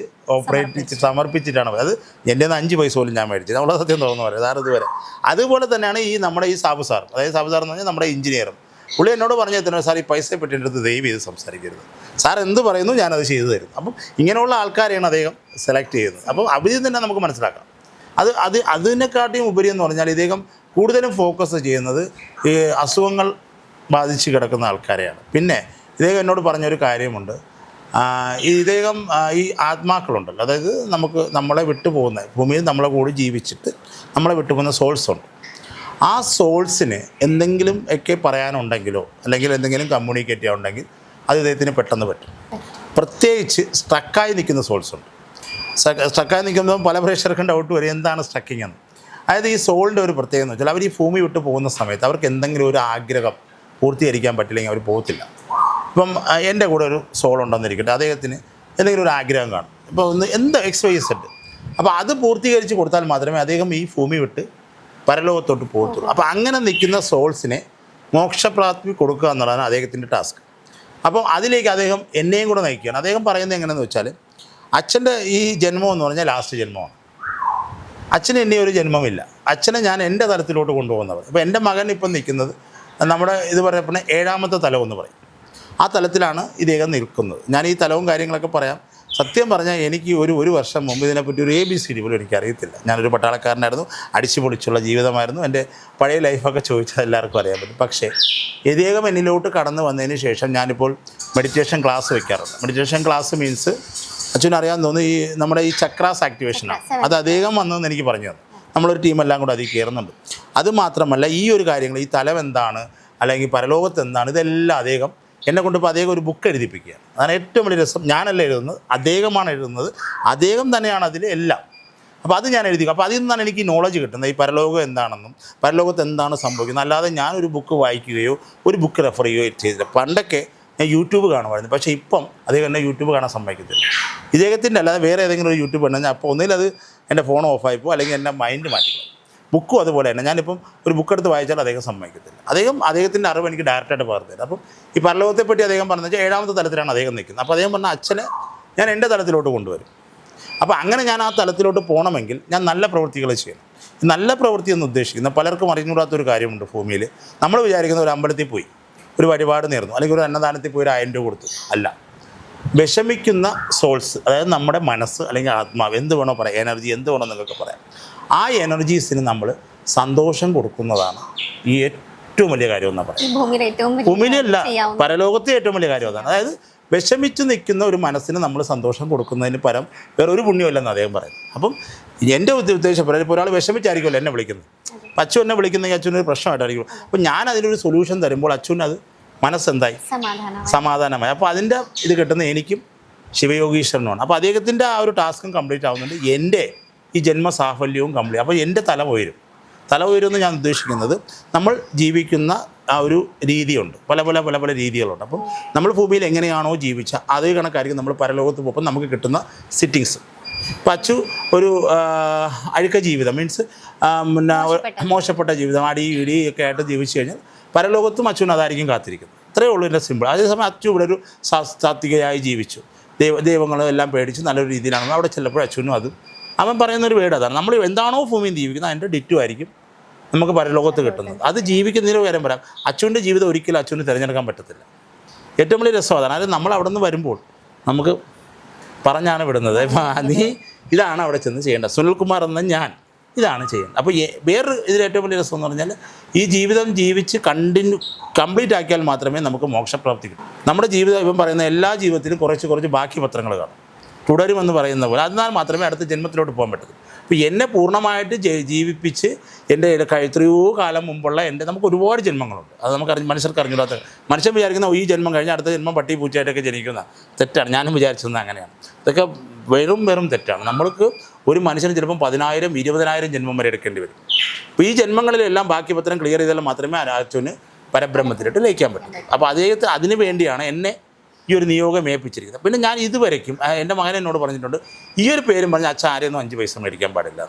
സമർപ്പിച്ചിട്ടാണ്. അത് എൻ്റെ 5 പൈസ പോലും ഞാൻ മേടിച്ചത്. നമ്മളെ സത്യം തോന്നുന്നു പറയാം സാർ ഇതുവരെ. അതുപോലെ തന്നെയാണ് ഈ നമ്മുടെ ഈ സാബു സാർ, അതായത് സാബു സാർ എന്ന് പറഞ്ഞാൽ നമ്മുടെ എഞ്ചിനീയറും. പുള്ളി എന്നോട് പറഞ്ഞു തന്നെ സാർ ഈ പൈസയെ പറ്റി എൻ്റെ അടുത്ത് ദയവ് ചെയ്ത് സംസാരിക്കരുത്, സാർ എന്ത് പറയുന്നു ഞാനത് ചെയ്തു തരും. അപ്പം ഇങ്ങനെയുള്ള ആൾക്കാരെയാണ് അദ്ദേഹം സെലക്ട് ചെയ്യുന്നത്. അപ്പം അവരിൽ തന്നെ നമുക്ക് മനസ്സിലാക്കാം. അതിനെക്കാട്ടിയും ഉപരി എന്ന് പറഞ്ഞാൽ ഇദ്ദേഹം കൂടുതലും ഫോക്കസ് ചെയ്യുന്നത് ഈ അസുഖങ്ങൾ ബാധിച്ച് കിടക്കുന്ന ആൾക്കാരെയാണ്. പിന്നെ ഇദ്ദേഹം എന്നോട് പറഞ്ഞൊരു കാര്യമുണ്ട്, ഇദ്ദേഹം ഈ ആത്മാക്കളുണ്ടല്ലോ, അതായത് നമ്മളെ വിട്ടുപോകുന്ന ഭൂമിയിൽ നമ്മളെ കൂടി ജീവിച്ചിട്ട് നമ്മളെ വിട്ടുപോകുന്ന സോൾസ് ഉണ്ട്. ആ സോൾസിന് എന്തെങ്കിലും ഒക്കെ പറയാനുണ്ടെങ്കിലോ അല്ലെങ്കിൽ എന്തെങ്കിലും കമ്മ്യൂണിക്കേറ്റ് ചെയ്യാനുണ്ടെങ്കിൽ അത് ഇദ്ദേഹത്തിന് പെട്ടെന്ന് പറ്റും. പ്രത്യേകിച്ച് സ്ട്രക്കായി നിൽക്കുന്ന സോൾസ് ഉണ്ട്. സ്ട്രക്കായി നിൽക്കുമ്പോൾ പല പ്രേക്ഷകർക്കും ഡൗട്ട് വരും എന്താണ് സ്ട്രക്കിങ് എന്ന്. അതായത് ഈ സോളിൻ്റെ ഒരു പ്രത്യേകത എന്ന് വെച്ചാൽ അവർ ഈ ഭൂമി വിട്ട് പോകുന്ന സമയത്ത് അവർക്ക് എന്തെങ്കിലും ഒരു ആഗ്രഹം പൂർത്തീകരിക്കാൻ പറ്റില്ലെങ്കിൽ അവർ പോകത്തില്ല. ഇപ്പം എൻ്റെ കൂടെ ഒരു സോൾ ഉണ്ടെന്നിരിക്കട്ടെ, അദ്ദേഹത്തിന് എന്തെങ്കിലും ഒരു ആഗ്രഹം കാണും, ഇപ്പോൾ എന്ത് XYZ, അപ്പോൾ അത് പൂർത്തീകരിച്ച് കൊടുത്താൽ മാത്രമേ അദ്ദേഹം ഈ ഭൂമി വിട്ട് പരലോകത്തോട്ട് പോകത്തുള്ളൂ. അപ്പോൾ അങ്ങനെ നിൽക്കുന്ന സോൾസിനെ മോക്ഷപ്രാപ്തി കൊടുക്കുക എന്നുള്ളതാണ് അദ്ദേഹത്തിൻ്റെ ടാസ്ക്. അപ്പം അതിലേക്ക് അദ്ദേഹം എന്നെയും കൂടെ നയിക്കുകയാണ്. അദ്ദേഹം പറയുന്നത് എങ്ങനെയെന്ന് വെച്ചാൽ, അച്ഛൻ്റെ ഈ ജന്മം എന്ന് പറഞ്ഞാൽ ലാസ്റ്റ് ജന്മമാണ്. അച്ഛന് ഇനി ഒരു ജന്മമില്ല. അച്ഛനെ ഞാൻ എൻ്റെ തലത്തിലോട്ട് കൊണ്ടുപോകുന്നവർ. ഇപ്പോൾ എൻ്റെ മകൻ ഇപ്പം നിൽക്കുന്നത് നമ്മുടെ ഇത് പറയപ്പെടുന്ന 7ാമത്തെ തലം എന്ന് പറയും. ആ തലത്തിലാണ് ഇദ്ദേഹം നിൽക്കുന്നത്. ഞാൻ ഈ തലവും കാര്യങ്ങളൊക്കെ പറയാം. സത്യം പറഞ്ഞാൽ എനിക്ക് ഒരു വർഷം മുമ്പ് ഇതിനെപ്പറ്റി ഒരു ABCD പോലും എനിക്കറിയത്തില്ല. ഞാനൊരു പട്ടാളക്കാരനായിരുന്നു, അടിച്ചു പൊളിച്ചുള്ള ജീവിതമായിരുന്നു. എൻ്റെ പഴയ ലൈഫൊക്കെ ചോദിച്ചാൽ എല്ലാവർക്കും അറിയാൻ പറ്റും. പക്ഷേ ഇദ്ദേഹം എന്നിലോട്ട് കടന്നു വന്നതിന് ശേഷം ഞാനിപ്പോൾ മെഡിറ്റേഷൻ ക്ലാസ് വയ്ക്കാറുണ്ട്. മെഡിറ്റേഷൻ ക്ലാസ് മീൻസ് അച്ഛനറിയാൻ തോന്നുന്നു ഈ നമ്മുടെ ഈ ചക്രാസ് ആക്ടിവേഷനാണ്. അത് അദ്ദേഹം വന്നതെന്ന് എനിക്ക് പറഞ്ഞു തന്നു. നമ്മളൊരു ടീമെല്ലാം കൂടെ അതിൽ കയറുന്നുണ്ട്. അതുമാത്രമല്ല ഈ ഒരു കാര്യങ്ങൾ, ഈ തലം എന്താണ് അല്ലെങ്കിൽ പരലോകത്ത് എന്താണ്, ഇതെല്ലാം അദ്ദേഹം എന്നെ കൊണ്ടിപ്പോൾ അദ്ദേഹം ഒരു ബുക്ക് എഴുതിപ്പിക്കുകയാണ്. അതാണ് ഏറ്റവും വലിയ രസം. ഞാനല്ല എഴുതുന്നത്, അദ്ദേഹമാണ് എഴുതുന്നത്. അദ്ദേഹം തന്നെയാണ് അതിൽ എല്ലാം. അപ്പോൾ അത് ഞാൻ എഴുതി. അപ്പോൾ അതിൽ നിന്നാണ് എനിക്ക് നോളജ് കിട്ടുന്നത്, ഈ പരലോകം എന്താണെന്നും പരലോകത്ത് എന്താണ് സംഭവിക്കുന്നത്. അല്ലാതെ ഞാനൊരു ബുക്ക് വായിക്കുകയോ ഒരു ബുക്ക് റെഫർ ചെയ്യുകയോ ചെയ്തില്ല. പണ്ടൊക്കെ ഞാൻ യൂട്യൂബ് കാണുമായിരുന്നു. പക്ഷേ ഇപ്പം അദ്ദേഹം എന്നെ യൂട്യൂബ് കാണാൻ സമ്മതിക്കത്തില്ല. ഇദ്ദേഹത്തിൻ്റെ അല്ലാതെ വേറെ ഏതെങ്കിലും ഒരു യൂട്യൂബ് ഉണ്ടെങ്കിൽ അപ്പോൾ ഒന്നിലത് എൻ്റെ ഫോൺ ഓഫായിപ്പോൾ, അല്ലെങ്കിൽ എൻ്റെ മൈൻഡ് മാറ്റിക്കും. ബുക്കും അതുപോലെ തന്നെ. ഞാനിപ്പം ഒരു ബുക്ക് എടുത്ത് വായിച്ചാൽ അദ്ദേഹം സമ്മതിക്കത്തില്ല. അദ്ദേഹത്തിൻ്റെ അറിവ് എനിക്ക് ഡയറക്റ്റായിട്ട് പകർന്നു തരും. അപ്പം ഈ പരലോകത്തെപ്പറ്റി അദ്ദേഹം പറഞ്ഞത് 7ാമത്തെ തലത്തിലാണ് അദ്ദേഹം നിൽക്കുന്നത്. അപ്പോൾ അദ്ദേഹം പറഞ്ഞ അച്ഛനെ ഞാൻ എൻ്റെ തലത്തിലോട്ട് കൊണ്ടുവരും. അപ്പോൾ അങ്ങനെ ഞാൻ ആ തലത്തിലോട്ട് പോകണമെങ്കിൽ ഞാൻ നല്ല പ്രവൃത്തികൾ ചെയ്യണം. നല്ല പ്രവൃത്തി എന്ന് ഉദ്ദേശിക്കുന്ന പലർക്കും അറിഞ്ഞുകൂടാത്തൊരു കാര്യമുണ്ട് ഭൂമിയിൽ. നമ്മൾ വിചാരിക്കുന്ന ഒരു അമ്പലത്തിൽ പോയി ഒരു വഴിപാട് നേർന്നു, അല്ലെങ്കിൽ ഒരു അന്നദാനത്തിൽ പോയി ഒരു 1000 രൂപ കൊടുത്തു. അല്ല, വിഷമിക്കുന്ന സോൾസ്, അതായത് നമ്മുടെ മനസ്സ് അല്ലെങ്കിൽ ആത്മാവ്, എന്ത് വേണോ പറയാം, എനർജി എന്ത് വേണോ നിങ്ങൾക്ക് പറയാം, ആ എനർജീസിന് നമ്മൾ സന്തോഷം കൊടുക്കുന്നതാണ് ഈ ഏറ്റവും വലിയ കാര്യം എന്നാണ് പറയുന്നത്. ഭൂമിയിലല്ല, പരലോകത്തെ ഏറ്റവും വലിയ കാര്യം അതാണ്. അതായത് വിഷമിച്ച് നിൽക്കുന്ന ഒരു മനസ്സിന് നമ്മൾ സന്തോഷം കൊടുക്കുന്നതിന് പരം വേറെ ഒരു പുണ്യമില്ലെന്ന് അദ്ദേഹം പറയുന്നത്. അപ്പം എൻ്റെ ഉദ്ദേശം ഇപ്പോൾ ഒരാൾ വിഷമിച്ചായിരിക്കുമല്ലോ എന്നെ വിളിക്കുന്നത്. അപ്പം അച്ഛൻ എന്നെ വിളിക്കുന്നെങ്കിൽ അച്ഛനൊരു പ്രശ്നമായിട്ടായിരിക്കും. അപ്പം ഞാൻ അതിനൊരു സൊല്യൂഷൻ തരുമ്പോൾ അച്ഛന് അത് മനസ്സെന്തായി സമാധാനമായി. അപ്പോൾ അതിൻ്റെ ഇത് കിട്ടുന്ന എനിക്കും ശിവയോഗീശ്വരനുമാണ്. അപ്പോൾ അദ്ദേഹത്തിൻ്റെ ആ ഒരു ടാസ്കും കംപ്ലീറ്റ് ആവുന്നുണ്ട്. എൻ്റെ ഈ ജന്മസാഫല്യവും കംപ്ലീറ്റ്. അപ്പോൾ എൻ്റെ തല ഉയരുമെന്ന് ഞാൻ ഉദ്ദേശിക്കുന്നത്, നമ്മൾ ജീവിക്കുന്ന ആ ഒരു രീതിയുണ്ട്, പല രീതികളുണ്ട്. അപ്പം നമ്മൾ ഭൂമിയിൽ എങ്ങനെയാണോ ജീവിച്ച അതേ കണക്കായിരിക്കും നമ്മൾ പരലോകത്ത് പോകുമ്പോൾ നമുക്ക് കിട്ടുന്ന സിറ്റിങ്സ്. ഇപ്പം അച്ചു ഒരു അഴുക്ക ജീവിതം മീൻസ് പിന്നെ മോശപ്പെട്ട ജീവിതം, അടി ഇടി ഒക്കെ ആയിട്ട് ജീവിച്ചു കഴിഞ്ഞാൽ പരലോകത്തും അച്ഛനും അതായിരിക്കും കാത്തിരിക്കുന്നത്. ഇത്രയേ ഉള്ളൂ എൻ്റെ സിമ്പിൾ. അതേസമയം അച്ചു ഇവിടെ ഒരു സാത്വികയായി ജീവിച്ചു, ദൈവങ്ങളെല്ലാം പേടിച്ച് നല്ലൊരു രീതിയിലാണ്. അവിടെ ചെല്ലപ്പോൾ അച്ഛനും അത് അവൻ പറയുന്നൊരു വേർഡ് അതാണ്. നമ്മൾ എന്താണോ ഭൂമിയിൽ ജീവിക്കുന്നത് അതിൻ്റെ ഡിറ്റു ആയിരിക്കും നമുക്ക് പരലോകത്ത് കിട്ടുന്നത്. അത് ജീവിക്കുന്നതിന് കാര്യം പറയാം. അച്ഛൻ്റെ ജീവിതം ഒരിക്കലും അച്ഛന് തിരഞ്ഞെടുക്കാൻ പറ്റത്തില്ല. ഏറ്റവും വലിയ രസം അതാണ്. അതായത് നമ്മൾ അവിടെ നിന്ന് വരുമ്പോൾ നമുക്ക് പറഞ്ഞാണ് വിടുന്നത്, നീ ഇതാണ് അവിടെ ചെന്ന് ചെയ്യേണ്ടത്, സുനിൽകുമാർ എന്ന ഞാൻ ഇതാണ് ചെയ്യുന്നത്. അപ്പോൾ വേറൊരു ഇതിലേറ്റവും വലിയ രസം എന്ന് പറഞ്ഞാൽ ഈ ജീവിതം ജീവിച്ച് കംപ്ലീറ്റ് ആക്കിയാൽ മാത്രമേ നമുക്ക് മോക്ഷപ്രാപ്തി കിട്ടൂ. നമ്മുടെ ജീവിതം ഇപ്പം പറയുന്ന എല്ലാ ജീവിതത്തിലും കുറച്ച് ബാക്കി പത്രങ്ങൾ കാണും, തുടരുമെന്ന് പറയുന്ന പോലെ. അതിനാൽ മാത്രമേ അടുത്ത ജന്മത്തിലോട്ട് പോകാൻ പറ്റൂ. അപ്പോൾ എന്നെ പൂർണ്ണമായിട്ട് ജീവിപ്പിച്ച് എൻ്റെ എത്രയോ കാലം മുമ്പുള്ള നമുക്ക് ഒരുപാട് ജന്മങ്ങളുണ്ട്. അത് മനുഷ്യർക്ക് അറിഞ്ഞൂടാത്ത. മനുഷ്യൻ വിചാരിക്കുന്ന ഈ ജന്മം കഴിഞ്ഞാൽ അടുത്ത ജന്മം പട്ടി പൂച്ചയായിട്ടൊക്കെ ജനിക്കുന്ന തെറ്റാണ്. ഞാനും വിചാരിച്ചത് അങ്ങനെയാണ്. ഇതൊക്കെ വെറും തെറ്റാണ്. നമ്മൾക്ക് ഒരു മനുഷ്യന് ചിലപ്പം 10,000 20,000 ജന്മം വരെ എടുക്കേണ്ടി വരും. അപ്പോൾ ഈ ജന്മങ്ങളിലെല്ലാം ബാക്കി പത്രം ക്ലിയർ ചെയ്താൽ മാത്രമേ അച്ഛന് പരബ്രഹ്മത്തിലോട്ട് ലയിക്കാൻ പറ്റൂ. അപ്പോൾ അതിന് വേണ്ടിയാണ് എന്നെ ഈ ഒരു നിയോഗം ഏൽപ്പിച്ചിരിക്കുന്നത്. പിന്നെ ഞാൻ ഇതുവരയ്ക്കും എൻ്റെ മകൻ എന്നോട് പറഞ്ഞിട്ടുണ്ട്, ഈ ഒരു പേരും പറഞ്ഞ് അച്ഛൻ ആരെയൊന്നും 5 പൈസ മേടിക്കാൻ പാടില്ല.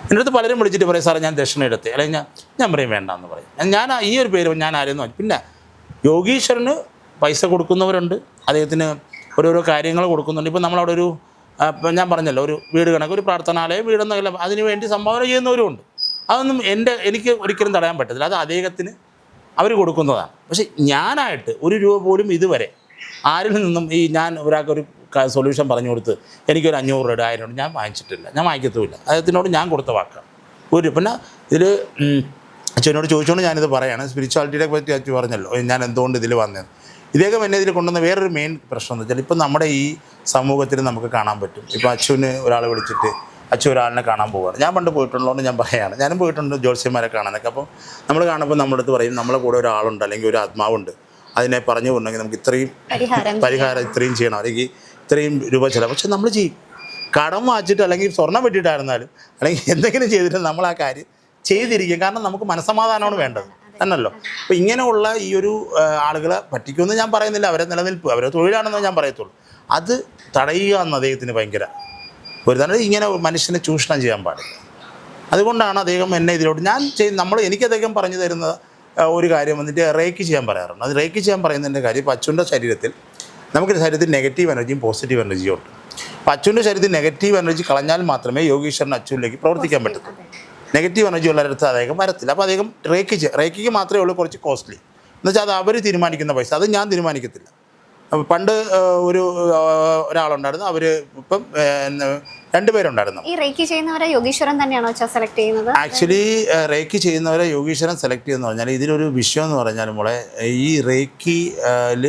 എൻ്റെ അടുത്ത് പലരും വിളിച്ചിട്ട് പറയും, സാറേ ഞാൻ ദക്ഷിണ എടുത്ത്, അല്ലെങ്കിൽ ഞാൻ പറയും വേണ്ട എന്ന് പറയും. ഞാൻ ഈ ഒരു പേര് ഞാൻ ആരെയൊന്നും. പിന്നെ യോഗീശ്വരന് പൈസ കൊടുക്കുന്നവരുണ്ട്, അദ്ദേഹത്തിന് ഓരോരോ കാര്യങ്ങൾ കൊടുക്കുന്നുണ്ട്. ഇപ്പം നമ്മളവിടെ ഒരു ഞാൻ പറഞ്ഞല്ലോ ഒരു വീട് കണക്ക് ഒരു പ്രാർത്ഥനാലയം വീടെന്നല്ല, അതിന് വേണ്ടി സംഭാവന ചെയ്യുന്നവരുമുണ്ട്. അതൊന്നും എനിക്ക് ഒരിക്കലും തടയാൻ പറ്റത്തില്ല. അത് അദ്ദേഹത്തിന് അവർ കൊടുക്കുന്നതാണ്. പക്ഷേ ഞാനായിട്ട് 1 രൂപ പോലും ഇതുവരെ ആരിൽ നിന്നും ഞാൻ ഒരാൾക്കൊരു സൊല്യൂഷൻ പറഞ്ഞു കൊടുത്ത് എനിക്കൊരു 500 രൂപ 1000 രൂപ ഞാൻ വാങ്ങിച്ചിട്ടില്ല, ഞാൻ വാങ്ങിക്കത്തുമില്ല. അദ്ദേഹത്തിനോട് ഞാൻ കൊടുത്ത വാക്കാണ്. പിന്നെ ഇതിൽ അച്ഛനോട് ചോദിച്ചുകൊണ്ട് ഞാനിത് പറയുകയാണ്. സ്പിരിച്വാലിറ്റിയെ പറ്റി അച്ഛൻ പറഞ്ഞല്ലോ ഞാൻ എന്തുകൊണ്ട് ഇതിൽ വന്നത്. ഇദ്ദേഹം എന്നെ ഇതിൽ കൊണ്ടുവന്ന വേറൊരു മെയിൻ പ്രശ്നം എന്ന് വെച്ചാൽ ഇപ്പം നമ്മുടെ ഈ സമൂഹത്തിൽ നമുക്ക് കാണാൻ പറ്റും. ഇപ്പോൾ അച്ഛന് ഒരാളെ വിളിച്ചിട്ട് അച്ഛൻ ഒരാളിനെ കാണാൻ പോവുകയാണ്. ഞാൻ പണ്ട് പോയിട്ടുള്ളതുകൊണ്ട് ഞാൻ പറയുകയാണ്, ഞാനും പോയിട്ടുണ്ട് ജ്യോത്സ്യന്മാരെ കാണാനൊക്കെ. അപ്പോൾ നമ്മൾ കാണുമ്പോൾ നമ്മുടെ അടുത്ത് പറയും നമ്മളെ കൂടെ ഒരാളുണ്ട് അല്ലെങ്കിൽ ഒരു ആത്മാവുണ്ട്, അതിനെ പറഞ്ഞു കൊണ്ടെങ്കിൽ നമുക്ക് ഇത്രയും പരിഹാരം ഇത്രയും ചെയ്യണം, അല്ലെങ്കിൽ ഇത്രയും രൂപ ചിലവ്. പക്ഷെ നമ്മൾ ചെയ്യും. കടം വാങ്ങിച്ചിട്ട് അല്ലെങ്കിൽ സ്വർണ്ണം വെട്ടിയിട്ടായിരുന്നാലും അല്ലെങ്കിൽ എന്തെങ്കിലും ചെയ്തിട്ട് നമ്മൾ ആ കാര്യം ചെയ്തിരിക്കും. കാരണം നമുക്ക് മനസ്സമാധാനമാണ് വേണ്ടത് എന്നല്ലോ. അപ്പോൾ ഇങ്ങനെയുള്ള ഈ ഒരു ആളുകളെ പറ്റിക്കുമെന്ന് ഞാൻ പറയുന്നില്ല. അവരെ നിലനിൽപ്പ് അവരെ തൊഴിലാണെന്ന് ഞാൻ പറയത്തുള്ളൂ. അത് തടയുക എന്ന് അദ്ദേഹത്തിന് ഭയങ്കര ഒരു തന്നെ ഇങ്ങനെ മനുഷ്യനെ ചൂഷണം ചെയ്യാൻ പാടില്ല. അതുകൊണ്ടാണ് അദ്ദേഹം എന്നെ ഇതിലോട്ട് എനിക്ക് അദ്ദേഹം പറഞ്ഞു തരുന്നത് ഒരു കാര്യം വന്നിട്ട് റേക്ക് ചെയ്യാൻ പറയാറുണ്ട്. അത് റേക്ക് ചെയ്യാൻ പറയുന്നതിൻ്റെ കാര്യം ഇപ്പോൾ അച്ഛൻ്റെ ശരീരത്തിൽ നമുക്ക് ശരീരത്തിൽ നെഗറ്റീവ് എനർജിയും പോസിറ്റീവ് എനർജിയും ഉണ്ട്. അപ്പോൾ അച്ഛൻ്റെ ശരീരത്തിൽ നെഗറ്റീവ് എനർജി കളഞ്ഞാൽ മാത്രമേ യോഗീശ്വരൻ അച്ഛനിലേക്ക് പ്രവർത്തിക്കാൻ പറ്റത്തുള്ളൂ. നെഗറ്റീവ് എനർജി ഉള്ളിടത്ത് അദ്ദേഹം വരത്തില്ല. അപ്പോൾ അദ്ദേഹം റേക്കിക്ക് മാത്രമേ ഉള്ളൂ കുറച്ച് കോസ്റ്റ്ലി. എന്നുവെച്ചാൽ അത് അവർ തീരുമാനിക്കുന്ന പൈസ, അത് ഞാൻ തീരുമാനിക്കത്തില്ല. പണ്ട് ഒരാളുണ്ടായിരുന്നു, അവർ ഇപ്പം 2 പേരുണ്ടായിരുന്നു. ഈ റേക്കി ചെയ്യുന്നവരെ യോഗീശ്വരൻ തന്നെയാണോ സെലക്ട് ചെയ്യുന്നത്? ആക്ച്വലി റേക്കി ചെയ്യുന്നവരെ യോഗീശ്വരൻ സെലക്ട് ചെയ്യുന്ന പറഞ്ഞാൽ ഇതിലൊരു വിഷയം എന്ന് പറഞ്ഞാൽ നമ്മളെ ഈ റേക്കിയിൽ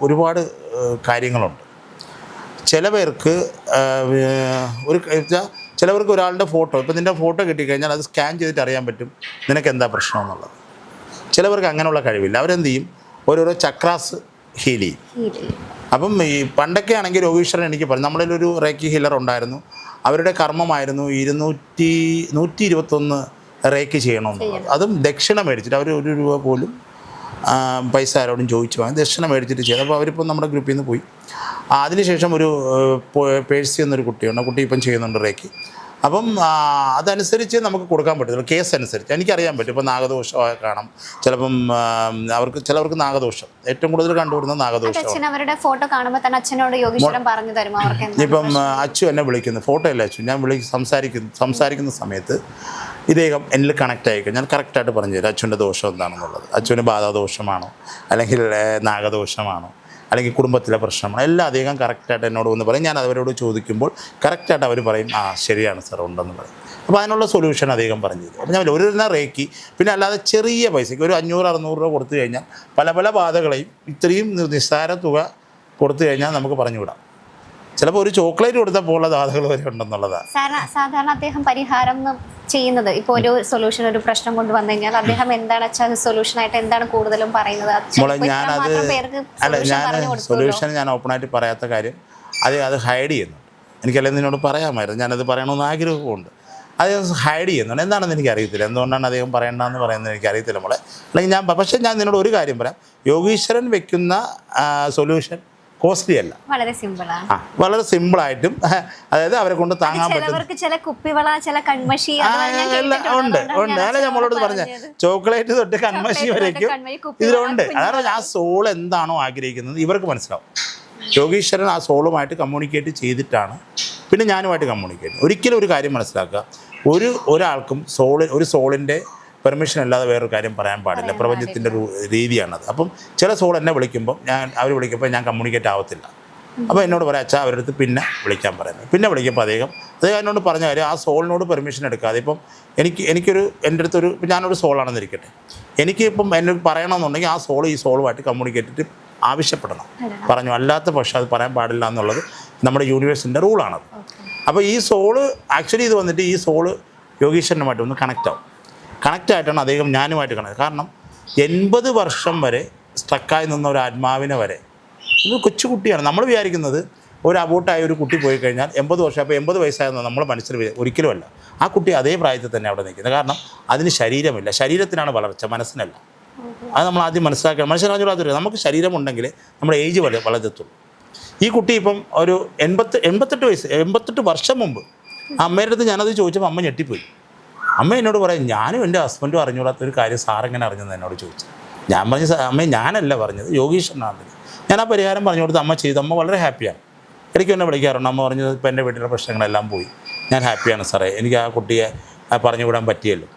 ഒരുപാട് കാര്യങ്ങളുണ്ട്. ചില പേർക്ക് ചിലവർക്ക് ഒരാളുടെ ഫോട്ടോ, ഇപ്പം നിൻ്റെ ഫോട്ടോ കിട്ടിക്കഴിഞ്ഞാൽ അത് സ്കാൻ ചെയ്തിട്ട് അറിയാൻ പറ്റും നിനക്ക് എന്താ പ്രശ്നം എന്നുള്ളത്. ചിലവർക്ക് അങ്ങനെയുള്ള കഴിവില്ല. അവരെന്ത് ചെയ്യും, ഓരോരോ ചക്രാസ് ഹീൽ ചെയ്യും. അപ്പം ഈ പണ്ടൊക്കെ ആണെങ്കിൽ യോഗീശ്വരൻ എനിക്ക് പറഞ്ഞു, നമ്മളിലൊരു റേക്കി ഹീലർ ഉണ്ടായിരുന്നു. അവരുടെ കർമ്മമായിരുന്നു 121 റേക്കി ചെയ്യണമെന്നുള്ളത്. അതും ദക്ഷിണ മേടിച്ചിട്ട് അവർ ₹1 പോലും പൈസ ആരോടും ചോദിച്ചു വാങ്ങി ദക്ഷിണ മേടിച്ചിട്ട് ചെയ്തു. അപ്പോൾ അവരിപ്പം നമ്മുടെ ഗ്രൂപ്പിൽ നിന്ന് പോയി. അതിനുശേഷം ഒരു പേഴ്സി എന്നൊരു കുട്ടിയുണ്ട്, ആ കുട്ടി ഇപ്പം ചെയ്യുന്നുണ്ട് റേക്കി. അപ്പം അതനുസരിച്ച് നമുക്ക് കൊടുക്കാൻ പറ്റത്തുള്ളൂ, കേസ് അനുസരിച്ച്. എനിക്കറിയാൻ പറ്റും. ഇപ്പോൾ നാഗദോഷം കാണാം, ചിലപ്പം ചിലവർക്ക് നാഗദോഷം ഏറ്റവും കൂടുതൽ കണ്ടുവരുന്നത് നാഗദോഷം. അവരുടെ ഫോട്ടോ കാണുമ്പോൾ തന്നെ അച്ഛനോട് യോഗീശ്വരൻ പറഞ്ഞു തരും അവർക്ക്. ഇപ്പം അച്ചു എന്നെ വിളിക്കുന്നു, ഫോട്ടോ അല്ല അച്ചു, ഞാൻ സംസാരിക്കുന്ന സമയത്ത് ഇദ്ദേഹം എന്നിൽ കണക്റ്റ് ആയിക്കഴിഞ്ഞാൽ ഞാൻ കറക്റ്റായിട്ട് പറഞ്ഞു തരും അച്ഛൻ്റെ ദോഷം എന്താണെന്നുള്ളത്. അച്ഛന് ബാധാദോഷമാണോ, അല്ലെങ്കിൽ നാഗദോഷമാണോ, അല്ലെങ്കിൽ കുടുംബത്തിലെ പ്രശ്നമാണ്, എല്ലാം അദ്ദേഹം കറക്റ്റായിട്ട് എന്നോട് വന്ന് പറയും. ഞാൻ അവരോട് ചോദിക്കുമ്പോൾ കറക്റ്റായിട്ട് അവർ പറയും, ശരിയാണ് സാർ, ഉണ്ടെന്ന് പറയും. അപ്പോൾ അതിനുള്ള സൊല്യൂഷൻ അദ്ദേഹം പറഞ്ഞു തരും. അപ്പോൾ ഞാൻ ഒരു റേക്കി, പിന്നെ അല്ലാതെ ചെറിയ പൈസയ്ക്ക് ഒരു 500-600 രൂപ കൊടുത്തു കഴിഞ്ഞാൽ പല ബാധകളെയും ഇത്രയും നിസ്സാര തുക കൊടുത്തു കഴിഞ്ഞാൽ നമുക്ക് പറഞ്ഞുവിടാം. ചിലപ്പോൾ ഒരു ചോക്ലേറ്റ് കൊടുത്തപ്പോൾ ഉള്ള ബാധകൾ വരെ ഉണ്ടെന്നുള്ളതാണ്. സാധാരണ അദ്ദേഹം പരിഹാരം ചെയ്യുന്നത്. ഇപ്പോൾ ഒരു സൊല്യൂഷൻ, ഒരു പ്രശ്നം കൊണ്ട് വന്നു കഴിഞ്ഞാൽ അദ്ദേഹം എന്താണ് സൊല്യൂഷനായിട്ട് എന്താണ് കൂടുതലും പറയുന്നത്? സൊല്യൂഷൻ ഞാൻ ഓപ്പണായിട്ട് പറയാത്ത കാര്യം അത് ഹൈഡ് ചെയ്യുന്നുണ്ട്. എനിക്കല്ലെങ്കിൽ നിന്നോട് പറയാമായിരുന്നു, ഞാനത് പറയണമെന്ന് ആഗ്രഹമുണ്ട്. അത് ഹൈഡ് ചെയ്യുന്നുണ്ട്. എന്താണെന്ന് എനിക്കറിയത്തില്ല, എന്തുകൊണ്ടാണ് അദ്ദേഹം പറയേണ്ടതെന്ന് പറയുന്നത് എനിക്കറിയത്തില്ല മോളെ. അല്ലെങ്കിൽ പക്ഷേ ഞാൻ നിന്നോട് ഒരു കാര്യം പറയാം, യോഗീശ്വരൻ വെക്കുന്ന സൊല്യൂഷൻ കോസ്റ്റ്ലി അല്ല, വളരെ സിമ്പിളാണ്. വളരെ സിമ്പിളായിട്ടും, അതായത് അവരെ കൊണ്ട് താങ്ങാൻ പറ്റും. ചില കുപ്പിവള, ചില കൺമഷി ഉണ്ട്. അല്ല നമ്മളോട് പറഞ്ഞ ചോക്ലേറ്റ് തൊട്ട് കൺമഷി വരയ്ക്കും ഇതിലുണ്ട്. അതാണ് ആ സോൾ എന്താണോ ആഗ്രഹിക്കുന്നത് ഇവർക്ക് മനസ്സിലാവും. യോഗീശ്വരൻ ആ സോളുമായിട്ട് കമ്മ്യൂണിക്കേറ്റ് ചെയ്തിട്ടാണ് പിന്നെ ഞാനുമായിട്ട് കമ്മ്യൂണിക്കേറ്റ്. ഒരിക്കലും ഒരു കാര്യം മനസ്സിലാക്കുക, ഒരാൾക്കും ഒരു സോളിൻ്റെ പെർമിഷൻ അല്ലാതെ വേറൊരു കാര്യം പറയാൻ പാടില്ല. പ്രപഞ്ചത്തിൻ്റെ ഒരു രീതിയാണത്. അപ്പം ചില സോൾ എന്നെ വിളിക്കുമ്പോൾ അവർ വിളിക്കുമ്പോൾ ഞാൻ കമ്മ്യൂണിക്കേറ്റ് ആവത്തില്ല. അപ്പോൾ എന്നോട് പറയാം, അച്ഛാ അവരുടെ അടുത്ത് പിന്നെ വിളിക്കാൻ പറയുന്നത്. പിന്നെ വിളിക്കുമ്പോൾ അദ്ദേഹം എന്നോട് പറഞ്ഞ കാര്യം, ആ സോളിനോട് പെർമിഷൻ എടുക്കാതെ. ഇപ്പം എൻ്റെ അടുത്തൊരു ഞാനൊരു സോളാണെന്ന് ഇരിക്കട്ടെ, എനിക്കിപ്പം എന്നോട് പറയണമെന്നുണ്ടെങ്കിൽ ആ സോൾ ഈ സോളുമായിട്ട് കമ്മ്യൂണിക്കേറ്റ് ആവശ്യപ്പെടണം. പറഞ്ഞു, അല്ലാത്ത പക്ഷം അത് പറയാൻ പാടില്ല എന്നുള്ളത് നമ്മുടെ യൂണിവേഴ്സിൻ്റെ റൂളാണത്. അപ്പോൾ ഈ സോള് ആക്ച്വലി ഇത് വന്നിട്ട് ഈ സോള് യോഗീശ്വരനുമായിട്ട് ഒന്ന് കണക്റ്റായിട്ടാണ് അദ്ദേഹം ഞാനുമായിട്ട് കാരണം 80 വർഷം വരെ സ്ട്രക്കായി നിന്ന ഒരു ആത്മാവിനെ വരെ, ഇത് കൊച്ചുകുട്ടിയാണ്. നമ്മൾ വിചാരിക്കുന്നത് ഒരു അബോട്ടായ ഒരു കുട്ടി പോയി കഴിഞ്ഞാൽ 80 വർഷം, അപ്പോൾ 80 വയസ്സായെന്ന് നമ്മൾ മനസ്സിൽ ഒരിക്കലുമല്ല. ആ കുട്ടി അതേ പ്രായത്തിൽ തന്നെ അവിടെ നിൽക്കുന്നത്. കാരണം അതിന് ശരീരമില്ല, ശരീരത്തിനാണ് വളർച്ച, മനസ്സിനല്ല. അത് നമ്മൾ ആദ്യം മനസ്സിലാക്കണം. മനസ്സിലാക്കാതെ നമുക്ക് ശരീരമുണ്ടെങ്കിൽ നമ്മുടെ ഏജ് വളരെത്തുള്ളൂ. ഈ കുട്ടി ഇപ്പം ഒരു 88 വർഷം മുമ്പ് അമ്മയുടെ അടുത്ത് ഞാനത് ചോദിച്ചപ്പോൾ അമ്മ ഞെട്ടിപ്പോയി. അമ്മ എന്നോട് പറയും, ഞാനും എൻ്റെ ഹസ്ബൻഡും അറിഞ്ഞുകൂടാത്തൊരു കാര്യം സാറെങ്ങനെ അറിഞ്ഞെന്ന് എന്നോട് ചോദിച്ചു. ഞാൻ പറഞ്ഞു, അമ്മ ഞാനല്ല പറഞ്ഞത്, യോഗീശ്വരനാണ്. ഞാൻ ആ പരിഹാരം പറഞ്ഞു കൊടുത്ത് അമ്മ ചെയ്തു. അമ്മ വളരെ ഹാപ്പിയാണ്. ഇടയ്ക്ക് എന്നെ വിളിക്കാറുണ്ട്. അമ്മ പറഞ്ഞത്, ഇപ്പോൾ എൻ്റെ വീട്ടിലെ പ്രശ്നങ്ങളെല്ലാം പോയി, ഞാൻ ഹാപ്പിയാണ് സാറേ, എനിക്ക് ആ കുട്ടിയെ പറഞ്ഞു വിടാൻ പറ്റിയല്ലോ.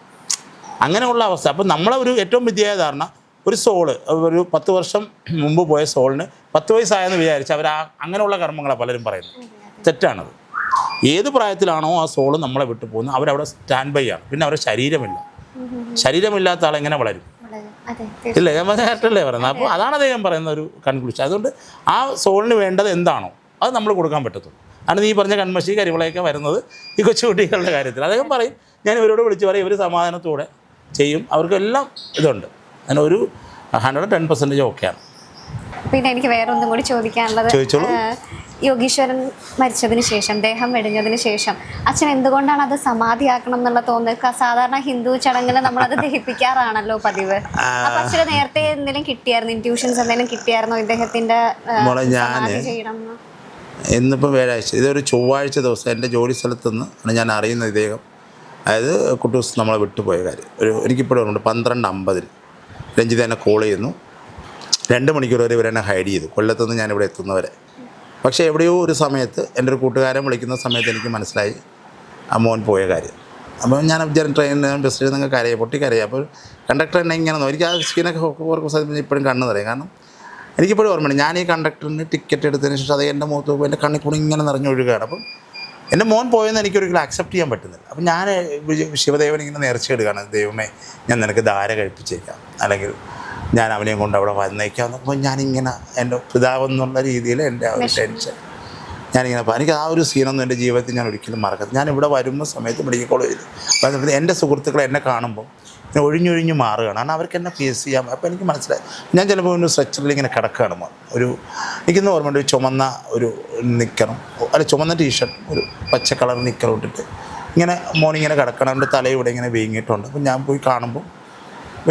അങ്ങനെയുള്ള അവസ്ഥ. അപ്പം നമ്മളെ ഒരു ഏറ്റവും വിദ്യയായ ധാരണ, ഒരു സോള് ഒരു 10 വർഷം മുമ്പ് പോയ സോളിന് 10 വയസ്സായെന്ന് വിചാരിച്ച് അങ്ങനെയുള്ള കർമ്മങ്ങളാണ് പലരും പറയുന്നത്. തെറ്റാണത്. ഏത് പ്രായത്തിലാണോ ആ സോള് നമ്മളെ വിട്ടു പോകുന്നത് അവരവിടെ സ്റ്റാൻഡ് ബൈ ആണ്. പിന്നെ അവരുടെ ശരീരമില്ലാത്ത ആളെങ്ങനെ വളരും? ഇല്ല, ഞാൻ കറക്റ്റല്ലേ പറയുന്നത്. അപ്പോൾ അതാണ് അദ്ദേഹം പറയുന്ന ഒരു കൺക്ലൂഷൻ. അതുകൊണ്ട് ആ സോളിന് വേണ്ടത് എന്താണോ അത് നമ്മൾ കൊടുക്കാൻ പറ്റത്തുള്ളൂ. ആണ് ഈ പറഞ്ഞ കൺമഷി കരിവളയൊക്കെ വരുന്നത് ഈ കൊച്ചുകുട്ടികളുടെ കാര്യത്തിൽ. അദ്ദേഹം പറയും, ഞാൻ ഇവരോട് വിളിച്ച് പറയും, ഇവർ സമാധാനത്തോടെ ചെയ്യും, അവർക്കെല്ലാം ഇതുണ്ട്. അങ്ങനെ ഒരു 110% ഓക്കെയാണ്. പിന്നെ എനിക്ക് വേറൊന്നും കൂടി ചോദിക്കാനുള്ളത്, യോഗീശ്വരൻ മരിച്ചതിന് ശേഷം, ദേഹം വെടിഞ്ഞതിന് ശേഷം അച്ഛൻ എന്തുകൊണ്ടാണ് അത് സമാധിയാക്കണം എന്നുള്ള തോന്നുക? സാധാരണ ഹിന്ദു ചടങ്ങിൽ നമ്മളത് ദഹിപ്പിക്കാറാണല്ലോ പതിവ്. അപ്പൊ അച്ഛന് നേരത്തെ എന്തെങ്കിലും കിട്ടിയായിരുന്നു, ഇൻറ്റ്യൂഷൻസ് എന്തെങ്കിലും കിട്ടിയായിരുന്നോ ഇദ്ദേഹത്തിന്റെ സമാധി ചെയ്യണം? ഇന്നിപ്പോൾ വ്യാഴാഴ്ച, ഇതൊരു ചൊവ്വാഴ്ച ദിവസം എൻ്റെ ജോലി സ്ഥലത്തുനിന്ന് ഞാൻ അറിയുന്നത് ഇദ്ദേഹം, അതായത് കുട്ടൂസ് നമ്മളെ വിട്ടുപോയ കാര്യം. എനിക്കിപ്പോഴും ഉണ്ട് 12:50 രഞ്ജിത എന്നെ കോൾ ചെയ്യുന്നു. 2 മണിക്കൂർ വരെ ഇവരെന്നെ ഹൈഡ് ചെയ്തു, കൊല്ലത്തുനിന്ന് ഞാനിവിടെ എത്തുന്നവരെ. പക്ഷേ എവിടെയോ ഒരു സമയത്ത് എൻ്റെ ഒരു കൂട്ടുകാരൻ വിളിക്കുന്ന സമയത്ത് എനിക്ക് മനസ്സിലായി ആ മോൻ പോയ കാര്യം. അപ്പോൾ ഞാൻ ട്രെയിനിൽ ബസ്സിൽ നിങ്ങൾ കരയുക, പൊട്ടിക്കരയുക. അപ്പോൾ കണ്ടക്ടർ എന്നെ ഇങ്ങനെ എനിക്ക് ആ സീനൊക്കെ ഓർക്കുന്ന സമയത്ത് ഇപ്പോഴും കണ്ണ് നിറയും. കാരണം എനിക്കിപ്പോഴും ഓർമ്മയുണ്ട്, ഞാൻ ഈ കണ്ടക്ടറിന് ടിക്കറ്റ് എടുത്തതിന് ശേഷം അത് എൻ്റെ മുഖത്ത് പോകുമ്പോൾ എൻ്റെ കണ്ണിൽ കൂടി ഇങ്ങനെ നിറഞ്ഞൊഴുകുകയാണ്. അപ്പം എൻ്റെ മോൻ പോയെന്ന് എനിക്കൊരിക്കലും അക്സെപ്റ്റ് ചെയ്യാൻ പറ്റുന്നില്ല. അപ്പം ഞാൻ ശിവദേവൻ ഇങ്ങനെ നേർച്ചയിടുകയാണ്, ദൈവമേ ഞാൻ നിനക്ക് ധാര കഴിപ്പിച്ചേക്കാം, അല്ലെങ്കിൽ ഞാൻ അവനെയും കൊണ്ട് അവിടെ വന്നേക്കാം എന്നൊക്കെ ഞാനിങ്ങനെ എൻ്റെ പിതാവെന്നുള്ള രീതിയിൽ എൻ്റെ ആ ഒരു ടെൻഷൻ ഞാനിങ്ങനെ എനിക്ക് ആ ഒരു സീനൊന്നും എൻ്റെ ജീവിതത്തിൽ ഞാൻ ഒരിക്കലും മറക്കത്തില്ല. ഞാൻ ഇവിടെ വരുന്ന സമയത്ത് മെഡിക്കൽ കോളേജിൽ എൻ്റെ സുഹൃത്തുക്കൾ എന്നെ കാണുമ്പോൾ ഞാൻ ഒഴിഞ്ഞൊഴിഞ്ഞ് മാറുകയാണ്. കാരണം അവർക്ക് എന്നെ ഫേസ് ചെയ്യാം. അപ്പോൾ എനിക്ക് മനസ്സിലായി, ഞാൻ ചിലപ്പോൾ ഒരു സ്ട്രെച്ചറിൽ ഇങ്ങനെ കിടക്കുകയാണ്. എനിക്കിന്ന് ഓർമ്മയുണ്ട്, ഒരു ചുമന്ന ഒരു നിക്കറും ചുമന്ന ടീഷർട്ട്, ഒരു പച്ച കളർ നിക്കറും ഇട്ടിട്ട് ഇങ്ങനെ മോർണിംഗ് കിടക്കണം. എൻ്റെ തലയുടെ ഇങ്ങനെ വീങ്ങിയിട്ടുണ്ട്. അപ്പോൾ ഞാൻ പോയി കാണുമ്പോൾ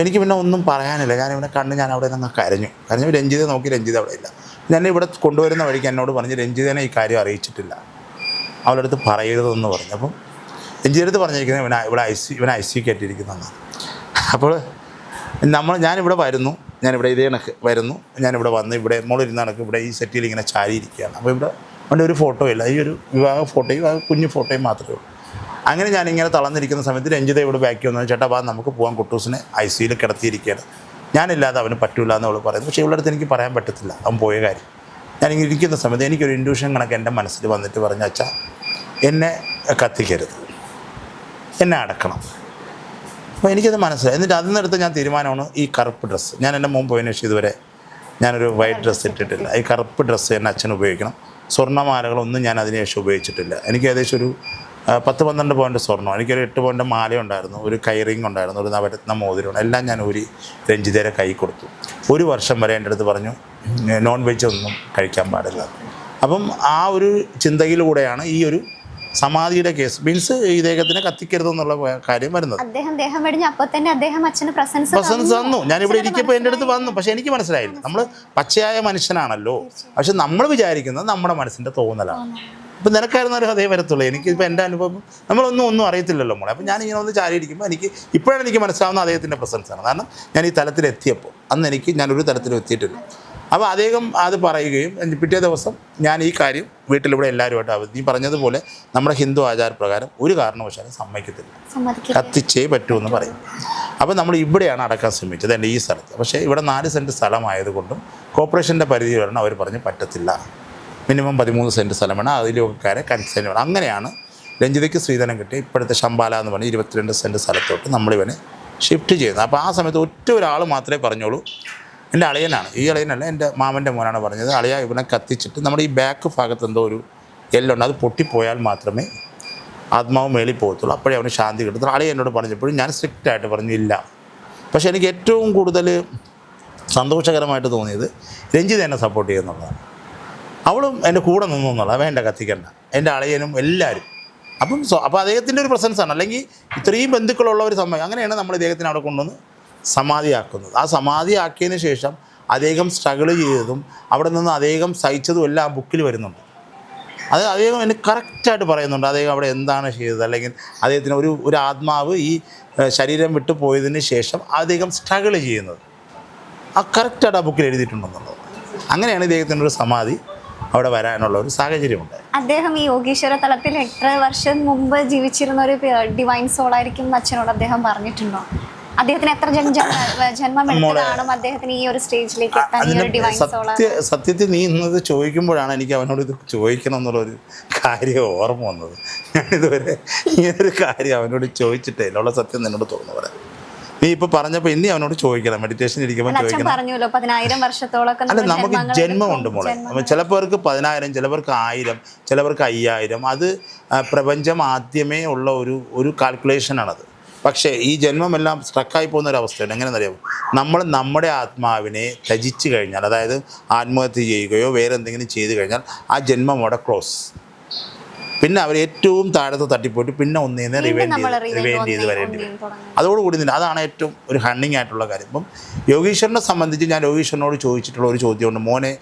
എനിക്ക് പിന്നെ ഒന്നും പറയാനില്ല. ഞാനിവിടെ കണ്ട് ഞാൻ അവിടെ നിന്ന് കരഞ്ഞു. രഞ്ജിതയെ നോക്കി, രഞ്ജിത അവിടെ ഇല്ല. ഞാൻ ഇവിടെ കൊണ്ടുവരുന്ന വഴിക്ക് എന്നോട് പറഞ്ഞ് രഞ്ജിതനെ ഈ കാര്യം അറിയിച്ചിട്ടില്ല, അവളുടെ അടുത്ത് പറയരുതെന്ന് പറഞ്ഞു. അപ്പം രഞ്ജിതയുടെ അടുത്ത് പറഞ്ഞിരിക്കുന്നത് ഇവനെ ഐ സി കയറ്റിയിരിക്കുന്നതാണ്. അപ്പോൾ ഞാനിവിടെ വരുന്നു, ഞാനിവിടെ ഇതേ കണക്ക് വരുന്നു, ഞാനിവിടെ വന്ന് ഇവിടെ മോളിരുന്ന കണക്ക് ഇവിടെ ഈ സെറ്റിൽ ഇങ്ങനെ ചാരിയിരിക്കുകയാണ്. അപ്പോൾ ഇവിടെ അവൻ്റെ ഒരു ഫോട്ടോ ഇല്ല, ഈ ഒരു വിവാഹ ഫോട്ടോയും ആ കുഞ്ഞു ഫോട്ടോയും മാത്രമേ ഉള്ളൂ. അങ്ങനെ ഞാനിങ്ങനെ തളർന്നിരിക്കുന്ന സമയത്ത് രഞ്ജിത ഇവിടെ ബാക്കി വന്നു, ചേട്ടാ വാ നമുക്ക് പോകാൻ, കുട്ടൂസിനെ ഐ സിയിൽ കിടത്തിയിരിക്കുകയാണ്, ഞാനില്ലാതെ അവന് പറ്റില്ല എന്ന് അവൾ പറയുന്നു. പക്ഷേ ഇവളുടെ അടുത്ത് എനിക്ക് പറയാൻ പറ്റത്തില്ല അവൻ പോയ കാര്യം. ഞാനിങ്ങനെ ഇരിക്കുന്ന സമയത്ത് എനിക്കൊരു ഇൻഡ്യൂഷൻ കണക്ക് എൻ്റെ മനസ്സിൽ വന്നിട്ട് പറഞ്ഞു, അച്ഛാ എന്നെ കത്തിക്കരുത്, എന്നെ അടക്കണം. അപ്പോൾ എനിക്കത് മനസ്സിലായി. എന്നിട്ട് അതിനടുത്ത് ഞാൻ തീരുമാനമാണ് ഈ കറുപ്പ് ഡ്രസ്സ്. ഞാൻ എൻ്റെ മുമ്പ് പോയതിനു ശേഷം ഇതുവരെ ഞാനൊരു വൈറ്റ് ഡ്രസ്സ് ഇട്ടിട്ടില്ല. ഈ കറുപ്പ് ഡ്രസ്സ് എന്നെ അച്ഛൻ ഉപയോഗിക്കണം. സ്വർണ്ണമാലകളൊന്നും ഞാൻ അതിനുശേഷം ഉപയോഗിച്ചിട്ടില്ല. എനിക്ക് ഏകദേശം ഒരു 10-12 പോയിൻ്റ് സ്വർണ്ണം, എനിക്കൊരു 8 പോയിൻ്റ് മാല ഉണ്ടായിരുന്നു, ഒരു കൈറിങ് ഉണ്ടായിരുന്നു, ഒരു നവരത്ന മോതിരം, എല്ലാം ഞാൻ ഒരു രഞ്ജിതയുടെ കൈ കൊടുത്തു. 1 വർഷം വരെ എൻ്റെ അടുത്ത് പറഞ്ഞു നോൺ വെജ് ഒന്നും കഴിക്കാൻ പാടില്ല. അപ്പം ആ ഒരു ചിന്തയിലൂടെയാണ് ഈ ഒരു സമാധിയുടെ കേസ് മീൻസ് ഇദ്ദേഹത്തിനെ കത്തിക്കരുതെന്നുള്ള കാര്യം വരുന്നത്. പ്രസൻസ് തന്നു. ഞാനിവിടെ ഇരിക്കുമ്പോൾ എൻ്റെ അടുത്ത് വന്നു. പക്ഷെ എനിക്ക് മനസ്സിലായില്ല, നമ്മൾ പച്ചയായ മനുഷ്യനാണല്ലോ, പക്ഷെ നമ്മൾ വിചാരിക്കുന്നത് നമ്മുടെ മനസ്സിൻ്റെ തോന്നലാണ്. ഇപ്പം നിനക്കായിരുന്ന ഒരു അതേ വരത്തുള്ളൂ. എനിക്കിപ്പോൾ എൻ്റെ അനുഭവം ഒന്നും അറിയത്തില്ലല്ലോ മോളെ. അപ്പം ഞാനിങ്ങനെ ഒന്ന് ചാരിയിരിക്കുമ്പോൾ ഇപ്പോഴാണ് എനിക്ക് മനസ്സിലാവുന്ന അദ്ദേഹത്തിൻ്റെ പ്രസൻസാണ്. കാരണം ഞാൻ ഈ തലത്തിലെത്തിയപ്പോൾ ഞാനൊരു തലത്തിലും എത്തിയിട്ടില്ല. അപ്പോൾ അദ്ദേഹം അത് പറയുകയും പിറ്റേ ദിവസം ഞാൻ ഈ കാര്യം വീട്ടിലിവിടെ എല്ലാവരുമായിട്ട് നീ പറഞ്ഞതുപോലെ നമ്മുടെ ഹിന്ദു ആചാരപ്രകാരം ഒരു കാരണവശാലും സമ്മതിക്കത്തില്ല, കത്തിച്ചേ പറ്റുമെന്ന് പറയും. അപ്പോൾ നമ്മൾ ഇവിടെയാണ് അടക്കാൻ ശ്രമിച്ചത്, എൻ്റെ ഈ സ്ഥലത്ത്. പക്ഷേ ഇവിടെ 4 സെൻറ്റ് സ്ഥലമായതുകൊണ്ടും കോർപ്പറേഷൻ്റെ പരിധി വരണം അവർ പറഞ്ഞ് പറ്റത്തില്ല, മിനിമം 13 സെൻറ്റ് സ്ഥലം വേണം, അതിലൊക്കെ കൺസേൺ വേണം. അങ്ങനെയാണ് രഞ്ജിതയ്ക്ക് സ്ത്രീധനം കിട്ടി ഇപ്പോഴത്തെ ശമ്പാല എന്ന് പറഞ്ഞ് 22 സെൻറ്റ് സ്ഥലത്തോട്ട് നമ്മളിവനെ ഷിഫ്റ്റ് ചെയ്യുന്നത്. അപ്പോൾ ആ സമയത്ത് ഒറ്റ ഒരാൾ മാത്രമേ പറഞ്ഞോളൂ, എൻ്റെ അളിയനാണ്. ഈ അളിയനല്ല, എൻ്റെ മാമൻ്റെ മോനാണ് പറഞ്ഞത്, അളിയ ഇവനെ കത്തിച്ചിട്ട് നമ്മുടെ ഈ ബാക്ക് ഭാഗത്ത് എന്തോ ഒരു എല്ലുണ്ട്, അത് പൊട്ടിപ്പോയാൽ മാത്രമേ ആത്മാവ് മേളിൽ പോകത്തുള്ളൂ, അപ്പോഴേ അവന് ശാന്തി കിട്ടത്തുള്ളൂ. അളിയ എന്നോട് പറഞ്ഞപ്പോഴും ഞാൻ സ്ട്രിക്റ്റായിട്ട് പറഞ്ഞില്ല. പക്ഷേ എനിക്ക് ഏറ്റവും കൂടുതൽ സന്തോഷകരമായിട്ട് തോന്നിയത് രഞ്ജിത എന്നെ സപ്പോർട്ട് ചെയ്യുന്നുള്ളതാണ്. അവളും എൻ്റെ കൂടെ നിന്നു എന്നുള്ളത്, വേണ്ട കത്തിക്കണ്ട, എൻ്റെ അളിയനും എല്ലാവരും. അപ്പോൾ അദ്ദേഹത്തിൻ്റെ ഒരു പ്രസൻസാണ്. അല്ലെങ്കിൽ ഇത്രയും ബന്ധുക്കളുള്ള ഒരു സമയം അങ്ങനെയാണ് നമ്മൾ ഇദ്ദേഹത്തിന് അവിടെ കൊണ്ടുവന്ന് സമാധിയാക്കുന്നത്. ആ സമാധിയാക്കിയതിന് ശേഷം അദ്ദേഹം സ്ട്രഗിൾ ചെയ്തതും അവിടെ നിന്ന് അദ്ദേഹം സഹിച്ചതും എല്ലാം ആ ബുക്കിൽ വരുന്നുണ്ട്. അത് അദ്ദേഹം എനിക്ക് കറക്റ്റായിട്ട് പറയുന്നുണ്ട് അദ്ദേഹം അവിടെ എന്താണ് ചെയ്തത്, അല്ലെങ്കിൽ അദ്ദേഹത്തിന് ഒരു ആത്മാവ് ഈ ശരീരം വിട്ടു പോയതിന് ശേഷം അദ്ദേഹം സ്ട്രഗിൾ ചെയ്യുന്നത് ആ കറക്റ്റായിട്ട് ആ ബുക്കിൽ എഴുതിയിട്ടുണ്ടെന്നുള്ളത്. അങ്ങനെയാണ് ഇദ്ദേഹത്തിൻ്റെ ഒരു സമാധി അവിടെ വരാനുള്ള ഒരു സാഹചര്യമുണ്ട്. അദ്ദേഹം ഈ യോഗീശ്വര തലത്തിൽ എത്ര വർഷം മുമ്പ് ജീവിച്ചിരുന്ന ഒരു ഡിവൈൻ സോളായിരിക്കും അച്ഛനോട് അദ്ദേഹം പറഞ്ഞിട്ടുണ്ടോ? അദ്ദേഹത്തിന് എത്ര ജന്മം എടുത്തതാണ് അദ്ദേഹത്തിന് ഈ ഒരു സ്റ്റേജിലേക്ക് എത്താൻ ഈ ഒരു ഡിവൈൻ സോളാർ? സത്യത്തിൽ നീ ഇന്നത് ചോദിക്കുമ്പോഴാണ് എനിക്ക് അവനോട് ഇത് ചോദിക്കണം എന്നുള്ളൊരു കാര്യം ഓർമ്മ വന്നത്. ഞാനിതുവരെ ഇങ്ങനൊരു കാര്യം അവനോട് ചോദിച്ചിട്ടേ ഉള്ള സത്യം നിന്നോട് തോന്നുന്നു പറയാം. നീ ഇപ്പോൾ പറഞ്ഞപ്പോൾ ഇനി അവനോട് ചോദിക്കണം, മെഡിറ്റേഷൻ ഇരിക്കുമ്പോൾ ചോദിക്കണം. അല്ല, നമുക്ക് ജന്മമുണ്ട് മോളെ. ചിലവർക്ക് 10,000, ചിലവർക്ക് 1000, ചിലവർക്ക് 5000. അത് പ്രപഞ്ചം ആദ്യമേ ഉള്ള ഒരു കാൽക്കുലേഷനാണത്. പക്ഷേ ഈ ജന്മമെല്ലാം സ്ട്രക്കായി പോകുന്നൊരവസ്ഥയുണ്ട്. എങ്ങനെയെന്നറിയാമോ? നമ്മൾ നമ്മുടെ ആത്മാവിനെ ത്യജിച്ച് കഴിഞ്ഞാൽ, അതായത് ആത്മഹത്യ ചെയ്യുകയോ വേറെ എന്തെങ്കിലും ചെയ്തു കഴിഞ്ഞാൽ ആ ജന്മം അവിടെ ക്ലോസ്. പിന്നെ അവർ ഏറ്റവും താഴത്ത് തട്ടിപ്പോയിട്ട് പിന്നെ ഒന്നേന്ന് റിവൈൻഡ് ചെയ്ത് വരേണ്ടി വരും. അതോടുകൂടി തന്നെ അതാണ് ഏറ്റവും ഒരു ഹണ്ണിങ് ആയിട്ടുള്ള കാര്യം. ഇപ്പം യോഗീശ്വരനെ സംബന്ധിച്ച് ഞാൻ യോഗീശ്വരനോട് ചോദിച്ചിട്ടുള്ള ഒരു ചോദ്യമുണ്ട്, മോനെ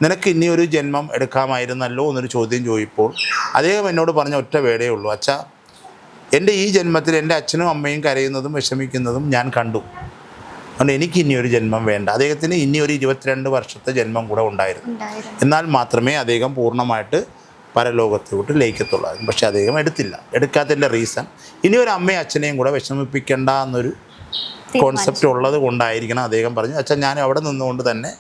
നിനക്ക് ഇനി ഒരു ജന്മം എടുക്കാമായിരുന്നല്ലോ എന്നൊരു ചോദ്യം ചോദിച്ചപ്പോൾ അദ്ദേഹം എന്നോട് പറഞ്ഞ ഒറ്റ വേടേ ഉള്ളൂ, അച്ഛാ എൻ്റെ ഈ ജന്മത്തിൽ എൻ്റെ അച്ഛനും അമ്മയും കരയുന്നതും വിഷമിക്കുന്നതും ഞാൻ കണ്ടു. അതുകൊണ്ട് എനിക്ക് ഇനി ഒരു ജന്മം വേണ്ട. അദ്ദേഹത്തിന് ഇനി ഒരു 22 വർഷത്തെ ജന്മം കൂടെ ഉണ്ടായിരുന്നു. എന്നാൽ മാത്രമേ അദ്ദേഹം പൂർണ്ണമായിട്ട് പരലോകത്തോട്ട് ലയിക്കത്തുള്ളൂ. പക്ഷെ അദ്ദേഹം എടുക്കാത്തതിൻ്റെ റീസൺ ഇനി ഒരു അമ്മയും അച്ഛനെയും കൂടെ വിഷമിപ്പിക്കേണ്ട എന്നൊരു കോൺസെപ്റ്റ് ഉള്ളത് കൊണ്ടായിരിക്കണം അദ്ദേഹം പറഞ്ഞു, അച്ഛൻ ഞാൻ അവിടെ നിന്നുകൊണ്ട് തന്നെ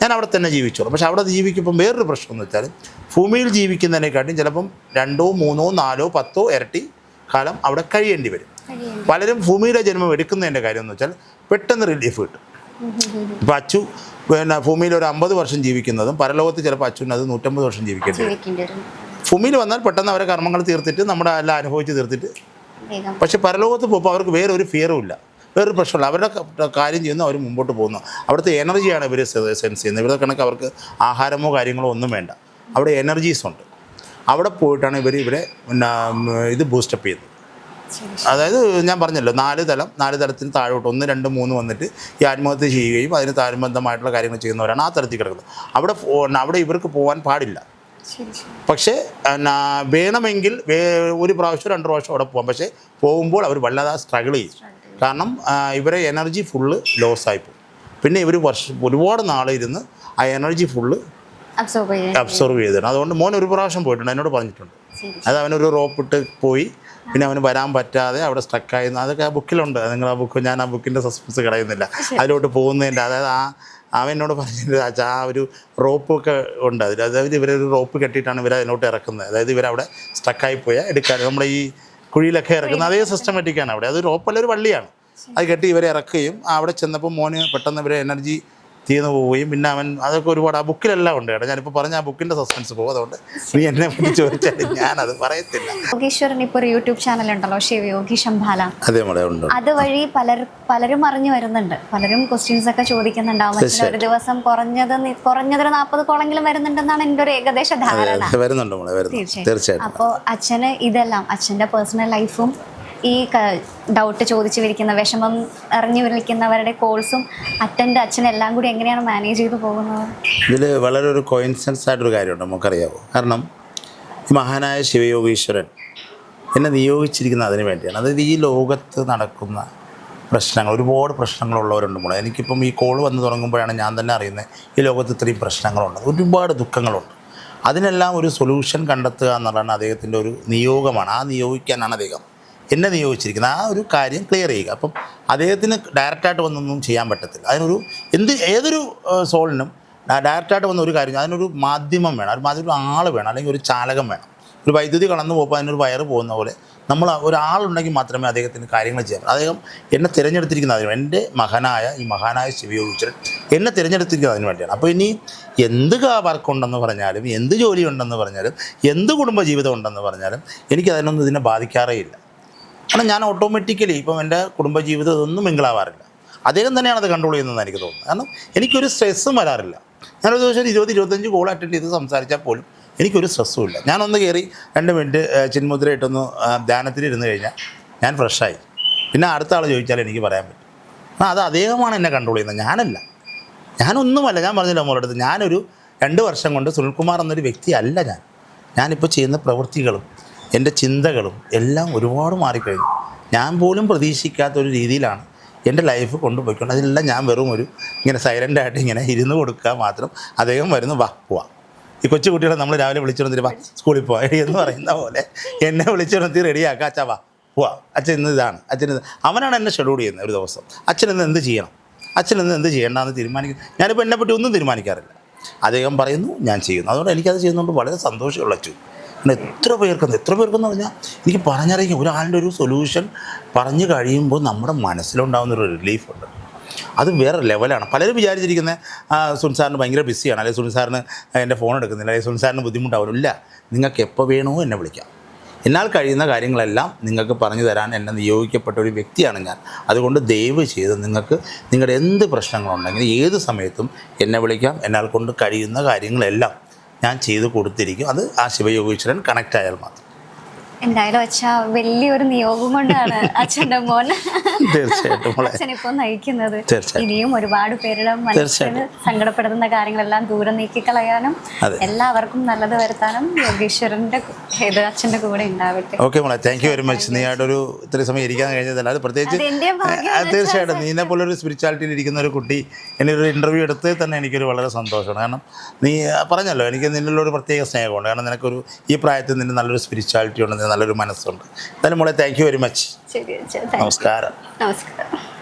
ഞാൻ അവിടെ തന്നെ ജീവിച്ചോളൂ. പക്ഷെ അവിടെ ജീവിക്കുമ്പം വേറൊരു പ്രശ്നം എന്ന് വെച്ചാൽ ഭൂമിയിൽ ജീവിക്കുന്നതിനെക്കാട്ടും ചിലപ്പം 2, 3, 4, 10 ഇരട്ടി കാലം അവിടെ കഴിയേണ്ടി വരും. പലരും ഭൂമിയിലെ ജന്മം എടുക്കുന്നതിൻ്റെ കാര്യം എന്ന് വെച്ചാൽ പെട്ടെന്ന് റിലീഫ് കിട്ടും. ഇപ്പം അച്ചു ഭൂമിയിൽ ഒരു 50 വർഷം ജീവിക്കുന്നതും പരലോകത്ത് ചിലപ്പോൾ അച്ഛന് അത് 150 വർഷം ജീവിക്കേണ്ടി വരും. ഭൂമിയിൽ വന്നാൽ പെട്ടെന്ന് അവരെ കർമ്മങ്ങൾ തീർത്തിട്ട് നമ്മുടെ എല്ലാം അനുഭവിച്ച് തീർത്തിട്ട്, പക്ഷെ പരലോകത്ത് പോകുമ്പോൾ അവർക്ക് വേറൊരു ഫിയറും ഇല്ല, വേറൊരു പ്രശ്നമില്ല. അവരുടെ കാര്യം ചെയ്യുന്നു, അവർ മുമ്പോട്ട് പോകുന്നു. അവിടുത്തെ എനർജിയാണ് ഇവർ സെൻസ് ചെയ്യുന്നത്. ഇവരുടെ കണക്ക് അവർക്ക് ആഹാരമോ കാര്യങ്ങളോ ഒന്നും വേണ്ട, അവിടെ എനർജീസ് ഉണ്ട്. അവിടെ പോയിട്ടാണ് ഇവരെ ഇത് ബൂസ്റ്റപ്പ് ചെയ്യുന്നത്. അതായത് ഞാൻ പറഞ്ഞല്ലോ 4 തലത്തിന് താഴോട്ട് 1, 2, 3 വന്നിട്ട് ഈ ആത്മഹത്യ ചെയ്യുകയും അതിന് താരബന്ധമായിട്ടുള്ള കാര്യങ്ങൾ ചെയ്യുന്നവരാണ് ആ തരത്തിൽ കിടക്കുന്നത്. അവിടെ ഇവർക്ക് പോകാൻ പാടില്ല. പക്ഷേ വേണമെങ്കിൽ ഒരു പ്രാവശ്യം 2 പ്രാവശ്യം അവിടെ പോകാം. പക്ഷേ പോകുമ്പോൾ അവർ വല്ലാതെ സ്ട്രഗിൾ ചെയ്യും. കാരണം ഇവരെ എനർജി ഫുള്ള് ലോസായി പോകും. പിന്നെ ഇവർ ഒരുപാട് നാളിരുന്ന് ആ എനർജി ഫുള്ള് അബ്സോർവ് ചെയ്തിട്ടുണ്ട്. അതുകൊണ്ട് മോൻ ഒരു പ്രാവശ്യം പോയിട്ടുണ്ട്, എന്നോട് പറഞ്ഞിട്ടുണ്ട്. അത് അവനൊരു റോപ്പിട്ട് പോയി, പിന്നെ അവന് വരാൻ പറ്റാതെ അവിടെ സ്ട്രക്കായി. അതൊക്കെ ആ ബുക്കിലുണ്ട്. നിങ്ങൾ ആ ബുക്ക്, ഞാൻ ആ ബുക്കിൻ്റെ സസ്പെൻസ് കളയുന്നില്ല. അതിലോട്ട് പോകുന്നതിൻ്റെ അതായത് അവൻ എന്നോട് പറഞ്ഞിട്ട് ആ ഒരു റോപ്പൊക്കെ ഉണ്ട് അതിൽ. അതായത് ഇവരൊരു റോപ്പ് കെട്ടിയിട്ടാണ് ഇവർ അതിലോട്ട് ഇറക്കുന്നത്. അതായത് ഇവരവിടെ സ്ട്രക്കായി പോയാൽ എടുക്കാൻ നമ്മുടെ ഈ കുഴിയിലൊക്കെ ഇറക്കുന്ന അതേ സിസ്റ്റമാറ്റിക്കാണ് അവിടെ. അത് റോപ്പല്ല, ഒരു വള്ളിയാണ്. അത് കെട്ടി ഇവരെ ഇറക്കുകയും അവിടെ ചെന്നപ്പോൾ മോന് പെട്ടെന്ന് ഇവരെ എനർജി തീർന്നു പോവുകയും പിന്നെ അവൻ അതൊക്കെ ഒരുപാട് ആ ബുക്കിലെല്ലാം ഉണ്ട് കേട്ടോ. ഞാനിപ്പോൾ പറഞ്ഞ ആ ബുക്കിൻ്റെ സസ്പെൻസ് പോകും. അതുകൊണ്ട് നീ എന്നെ പറ്റി ചോദിച്ചാൽ ഞാനത് പറയത്തില്ല. യോഗീശ്വരൻ ഇപ്പോൾ ഒരു യൂട്യൂബ് ചാനൽ ഉണ്ടല്ലോ, ശിവയോഗി ശംഭാല. അതേ മോളെ ഉണ്ട്. അതുവഴി പലരും അറിഞ്ഞു വരുന്നുണ്ട്, പലരും ക്വസ്റ്റ്യൻസ് ഒക്കെ ചോദിക്കുന്നുണ്ടാവും. ഒരു ദിവസം കുറഞ്ഞത് 40 കോളെങ്കിലും വരുന്നുണ്ടെന്നാണ് എൻ്റെ ഒരു ഏകദേശ ധാരണ. വരുന്നുണ്ട് മോളെ, തീർച്ചയായിട്ടും. അപ്പോൾ അച്ഛന് ഇതെല്ലാം അച്ഛൻ്റെ പേഴ്സണൽ ലൈഫും ഈ ഡൗട്ട് ചോദിച്ചു വിളിക്കുന്ന, വിഷമം അറിഞ്ഞു വിളിക്കുന്നവരുടെ കോൾസും അച്ഛനെല്ലാം കൂടി എങ്ങനെയാണ് മാനേജ് ചെയ്ത് പോകുന്നത്? ഇതിൽ വളരെ ഒരു കോയിൻസിഡൻസ് ആയിട്ടൊരു കാര്യമുണ്ട്, നമുക്കറിയാമോ. കാരണം ഈ മഹാനായ ശിവയോഗീശ്വരൻ എന്നെ നിയോഗിച്ചിരിക്കുന്ന അതിന് വേണ്ടിയാണ്. അതായത് ഈ ലോകത്ത് നടക്കുന്ന പ്രശ്നങ്ങൾ, ഒരുപാട് പ്രശ്നങ്ങളുള്ളവരുണ്ട് മോളെ. എനിക്കിപ്പം ഈ കോൾ വന്ന് തുടങ്ങുമ്പോഴാണ് ഞാൻ തന്നെ അറിയുന്നത് ഈ ലോകത്ത് ഇത്രയും പ്രശ്നങ്ങളുണ്ട്, ഒരുപാട് ദുഃഖങ്ങളുണ്ട്. അതിനെല്ലാം ഒരു സൊല്യൂഷൻ കണ്ടെത്തുക എന്നുള്ളതാണ് അദ്ദേഹത്തിൻ്റെ ഒരു നിയോഗമാണ്. ആ നിയോഗിക്കാനാണ് അദ്ദേഹം എന്നെ നിയോഗിച്ചിരിക്കുന്നത്. ആ ഒരു കാര്യം ക്ലിയർ ചെയ്യുക. അപ്പം അദ്ദേഹത്തിന് ഡയറക്റ്റായിട്ട് വന്നൊന്നും ചെയ്യാൻ പറ്റത്തില്ല. അതിനൊരു ഏതൊരു സോളിനും ഡയറക്റ്റായിട്ട് വന്ന ഒരു കാര്യം, അതിനൊരു മാധ്യമം വേണം, ഒരു മാധ്യമം ആൾ വേണം, അല്ലെങ്കിൽ ഒരു ചാലകം വേണം. ഒരു വൈദ്യുതി കടന്നു പോകുമ്പോൾ അതിനൊരു വയറ് പോകുന്ന പോലെ നമ്മൾ ഒരാളുണ്ടെങ്കിൽ മാത്രമേ അദ്ദേഹത്തിന് കാര്യങ്ങൾ ചെയ്യാൻ. അദ്ദേഹം എന്നെ തിരഞ്ഞെടുത്തിരിക്കുന്നത് അതിന്, എൻ്റെ മഹാനായ ശിവയോഗീശ്വരൻ എന്നെ തിരഞ്ഞെടുത്തിരിക്കുന്നത് അതിന് വേണ്ടിയാണ്. അപ്പോൾ ഇനി എന്ത് വർക്കുണ്ടെന്ന് പറഞ്ഞാലും, എന്ത് ജോലി ഉണ്ടെന്ന് പറഞ്ഞാലും, എന്ത് കുടുംബജീവിതം ഉണ്ടെന്ന് പറഞ്ഞാലും എനിക്കതിനൊന്നും ഇതിനെ ബാധിക്കാറേ ഇല്ല. കാരണം ഞാൻ ഓട്ടോമാറ്റിക്കലി ഇപ്പം എൻ്റെ കുടുംബജീവിതം ഇതൊന്നും മിങ്കിളാവാറില്ല. അദ്ദേഹം തന്നെയാണ് അത് കൺട്രോൾ ചെയ്യുന്നതെന്ന് എനിക്ക് തോന്നുന്നത്. കാരണം എനിക്കൊരു സ്ട്രെസ്സും വരാറില്ല. ഞാനൊരു ദിവസം 20-25 കോൾ അറ്റൻഡ് ചെയ്ത് സംസാരിച്ചാൽ പോലും എനിക്കൊരു സ്ട്രെസ്സും ഇല്ല. ഞാനൊന്ന് കയറി 2 മിനിറ്റ് ചിന്മുദ്രയിട്ടൊന്ന് ധ്യാനത്തിലിരുന്ന് കഴിഞ്ഞാൽ ഞാൻ ഫ്രഷായി. പിന്നെ അടുത്ത ആൾ ചോദിച്ചാൽ എനിക്ക് പറയാൻ പറ്റും. അത് അദ്ദേഹമാണ് എന്നെ കൺട്രോൾ ചെയ്യുന്നത്, ഞാനല്ല. ഞാനൊന്നുമല്ല. ഞാൻ പറഞ്ഞില്ല മോളടുത്ത്, ഞാനൊരു 2 വർഷം കൊണ്ട് സുനിൽകുമാർ എന്നൊരു വ്യക്തിയല്ല. ഞാനിപ്പോൾ ചെയ്യുന്ന പ്രവൃത്തികളും എൻ്റെ ചിന്തകളും എല്ലാം ഒരുപാട് മാറിക്കഴിഞ്ഞു. ഞാൻ പോലും പ്രതീക്ഷിക്കാത്തൊരു രീതിയിലാണ് എൻ്റെ ലൈഫ് കൊണ്ടുപോയിക്കൊണ്ട്. അതിലെല്ലാം ഞാൻ വെറും ഇങ്ങനെ സൈലൻ്റായിട്ട് ഇങ്ങനെ ഇരുന്ന് കൊടുക്കുക മാത്രം. അദ്ദേഹം വരുന്നു, വാ പോവാം. ഈ കൊച്ചു കുട്ടികളെ നമ്മൾ രാവിലെ വിളിച്ചുകൊണ്ടിട്ട് വാ സ്കൂളിൽ പോവാ എന്ന് പറയുന്ന പോലെ എന്നെ വിളിച്ചുകൊണ്ടി റെഡിയാക്കുക. അച്ഛാ വാ പോവാ, അച്ഛൻ ഇന്ന് ഇതാണ്, അവനാണ് എന്നെ ഷെഡ്യൂൾ ചെയ്യുന്നത്. ഒരു ദിവസം അച്ഛൻ ഇന്ന് എന്ത് ചെയ്യണം, അച്ഛൻ ഇന്ന് എന്ത് ചെയ്യേണ്ടതെന്ന് തീരുമാനിക്കും. ഞാനിപ്പോൾ എന്നെപ്പറ്റി ഒന്നും തീരുമാനിക്കാറില്ല. അദ്ദേഹം പറയുന്നു, ഞാൻ ചെയ്യുന്നു. അതുകൊണ്ട് എനിക്കത് ചെയ്യുന്നതുകൊണ്ട് വളരെ സന്തോഷമുള്ള അച്ചു. എത്ര പേർക്കെന്ന് പറഞ്ഞാൽ എനിക്ക് പറഞ്ഞറിയിക്കും. ഒരാളുടെ ഒരു സൊല്യൂഷൻ പറഞ്ഞു കഴിയുമ്പോൾ നമ്മുടെ മനസ്സിലുണ്ടാകുന്നൊരു റിലീഫുണ്ട്, അത് വേറെ ലെവലാണ്. പലരും വിചാരിച്ചിരിക്കുന്നത് സുനിൽ ഭയങ്കര ബിസിയാണ്, അല്ലെങ്കിൽ സുനിൽ എൻ്റെ ഫോൺ എടുക്കുന്നില്ല, അല്ലെങ്കിൽ സുനിൽ ബുദ്ധിമുട്ടാവില്ല. നിങ്ങൾക്ക് എപ്പോൾ വേണോ എന്നെ വിളിക്കാം. എന്നാൽ കഴിയുന്ന കാര്യങ്ങളെല്ലാം നിങ്ങൾക്ക് പറഞ്ഞു തരാൻ എന്നെ നിയോഗിക്കപ്പെട്ട ഒരു വ്യക്തിയാണ് ഞാൻ. അതുകൊണ്ട് ദയവ് ചെയ്ത് നിങ്ങൾക്ക് നിങ്ങളുടെ എന്ത് പ്രശ്നങ്ങളുണ്ടെങ്കിലും ഏത് സമയത്തും എന്നെ വിളിക്കാം. എന്നാൽ കൊണ്ട് കഴിയുന്ന കാര്യങ്ങളെല്ലാം ഞാൻ ചെയ്ത് കൊടുത്തിരിക്കും. അത് ആ ശിവയോഗീശ്വരൻ കണക്റ്റ് ആയാൽ മാത്രം. എന്തായാലും അച്ഛ വലിയൊരു നിയോഗം കൊണ്ടാണ് അച്ഛൻ്റെ മോൻ തീർച്ചയായിട്ടും മോളെ. അച്ഛൻ ഇപ്പോൾ നയിക്കുന്നത്. തീർച്ചയായും. ഇനിയും ഒരുപാട് പേരുടെ മനസ്സിന് സങ്കടപ്പെടുത്തുന്ന കാര്യങ്ങളെല്ലാം ദൂരെ നീക്കിക്കളയാനും അതെ. എല്ലാവർക്കും നല്ലത് വരുത്താനും യോഗീശ്വരന്റെ ഇത് അച്ഛൻ്റെ കൂടെ ഉണ്ടാവട്ടെ. ഓക്കെ മോളെ, താങ്ക് യു വെരി മച്ച്. നീ ആയിട്ടൊരു ഇത്രയും സമയം ഇരിക്കാൻ കഴിഞ്ഞതല്ല, അത് പ്രത്യേകിച്ച് അതെന്റെ ഭാഗ്യമാണ് തീർച്ചയായിട്ടും നീനെ പോലെ ഒരു സ്പിരിച്വാലിറ്റിയിൽ ഇരിക്കുന്ന ഒരു കുട്ടി എന്നെ ഒരു ഇൻ്റർവ്യൂ എടുത്ത് തന്നെ എനിക്കൊരു വളരെ സന്തോഷമാണ്. കാരണം നീ പറഞ്ഞല്ലോ, എനിക്ക് നിന്നിലൊരു പ്രത്യേക സ്നേഹമുണ്ട്. കാരണം നിനക്കൊരു ഈ പ്രായത്തിൽ നിന്നെ നല്ലൊരു സ്പിരിച്വാലിറ്റി ഉണ്ട്, നല്ലൊരു മനസ്സുണ്ട്. എന്തായാലും മോളെ താങ്ക് യു വെരി മച്ച്. ശരി അച്ഛാ, നമസ്കാരം. നമസ്കാരം.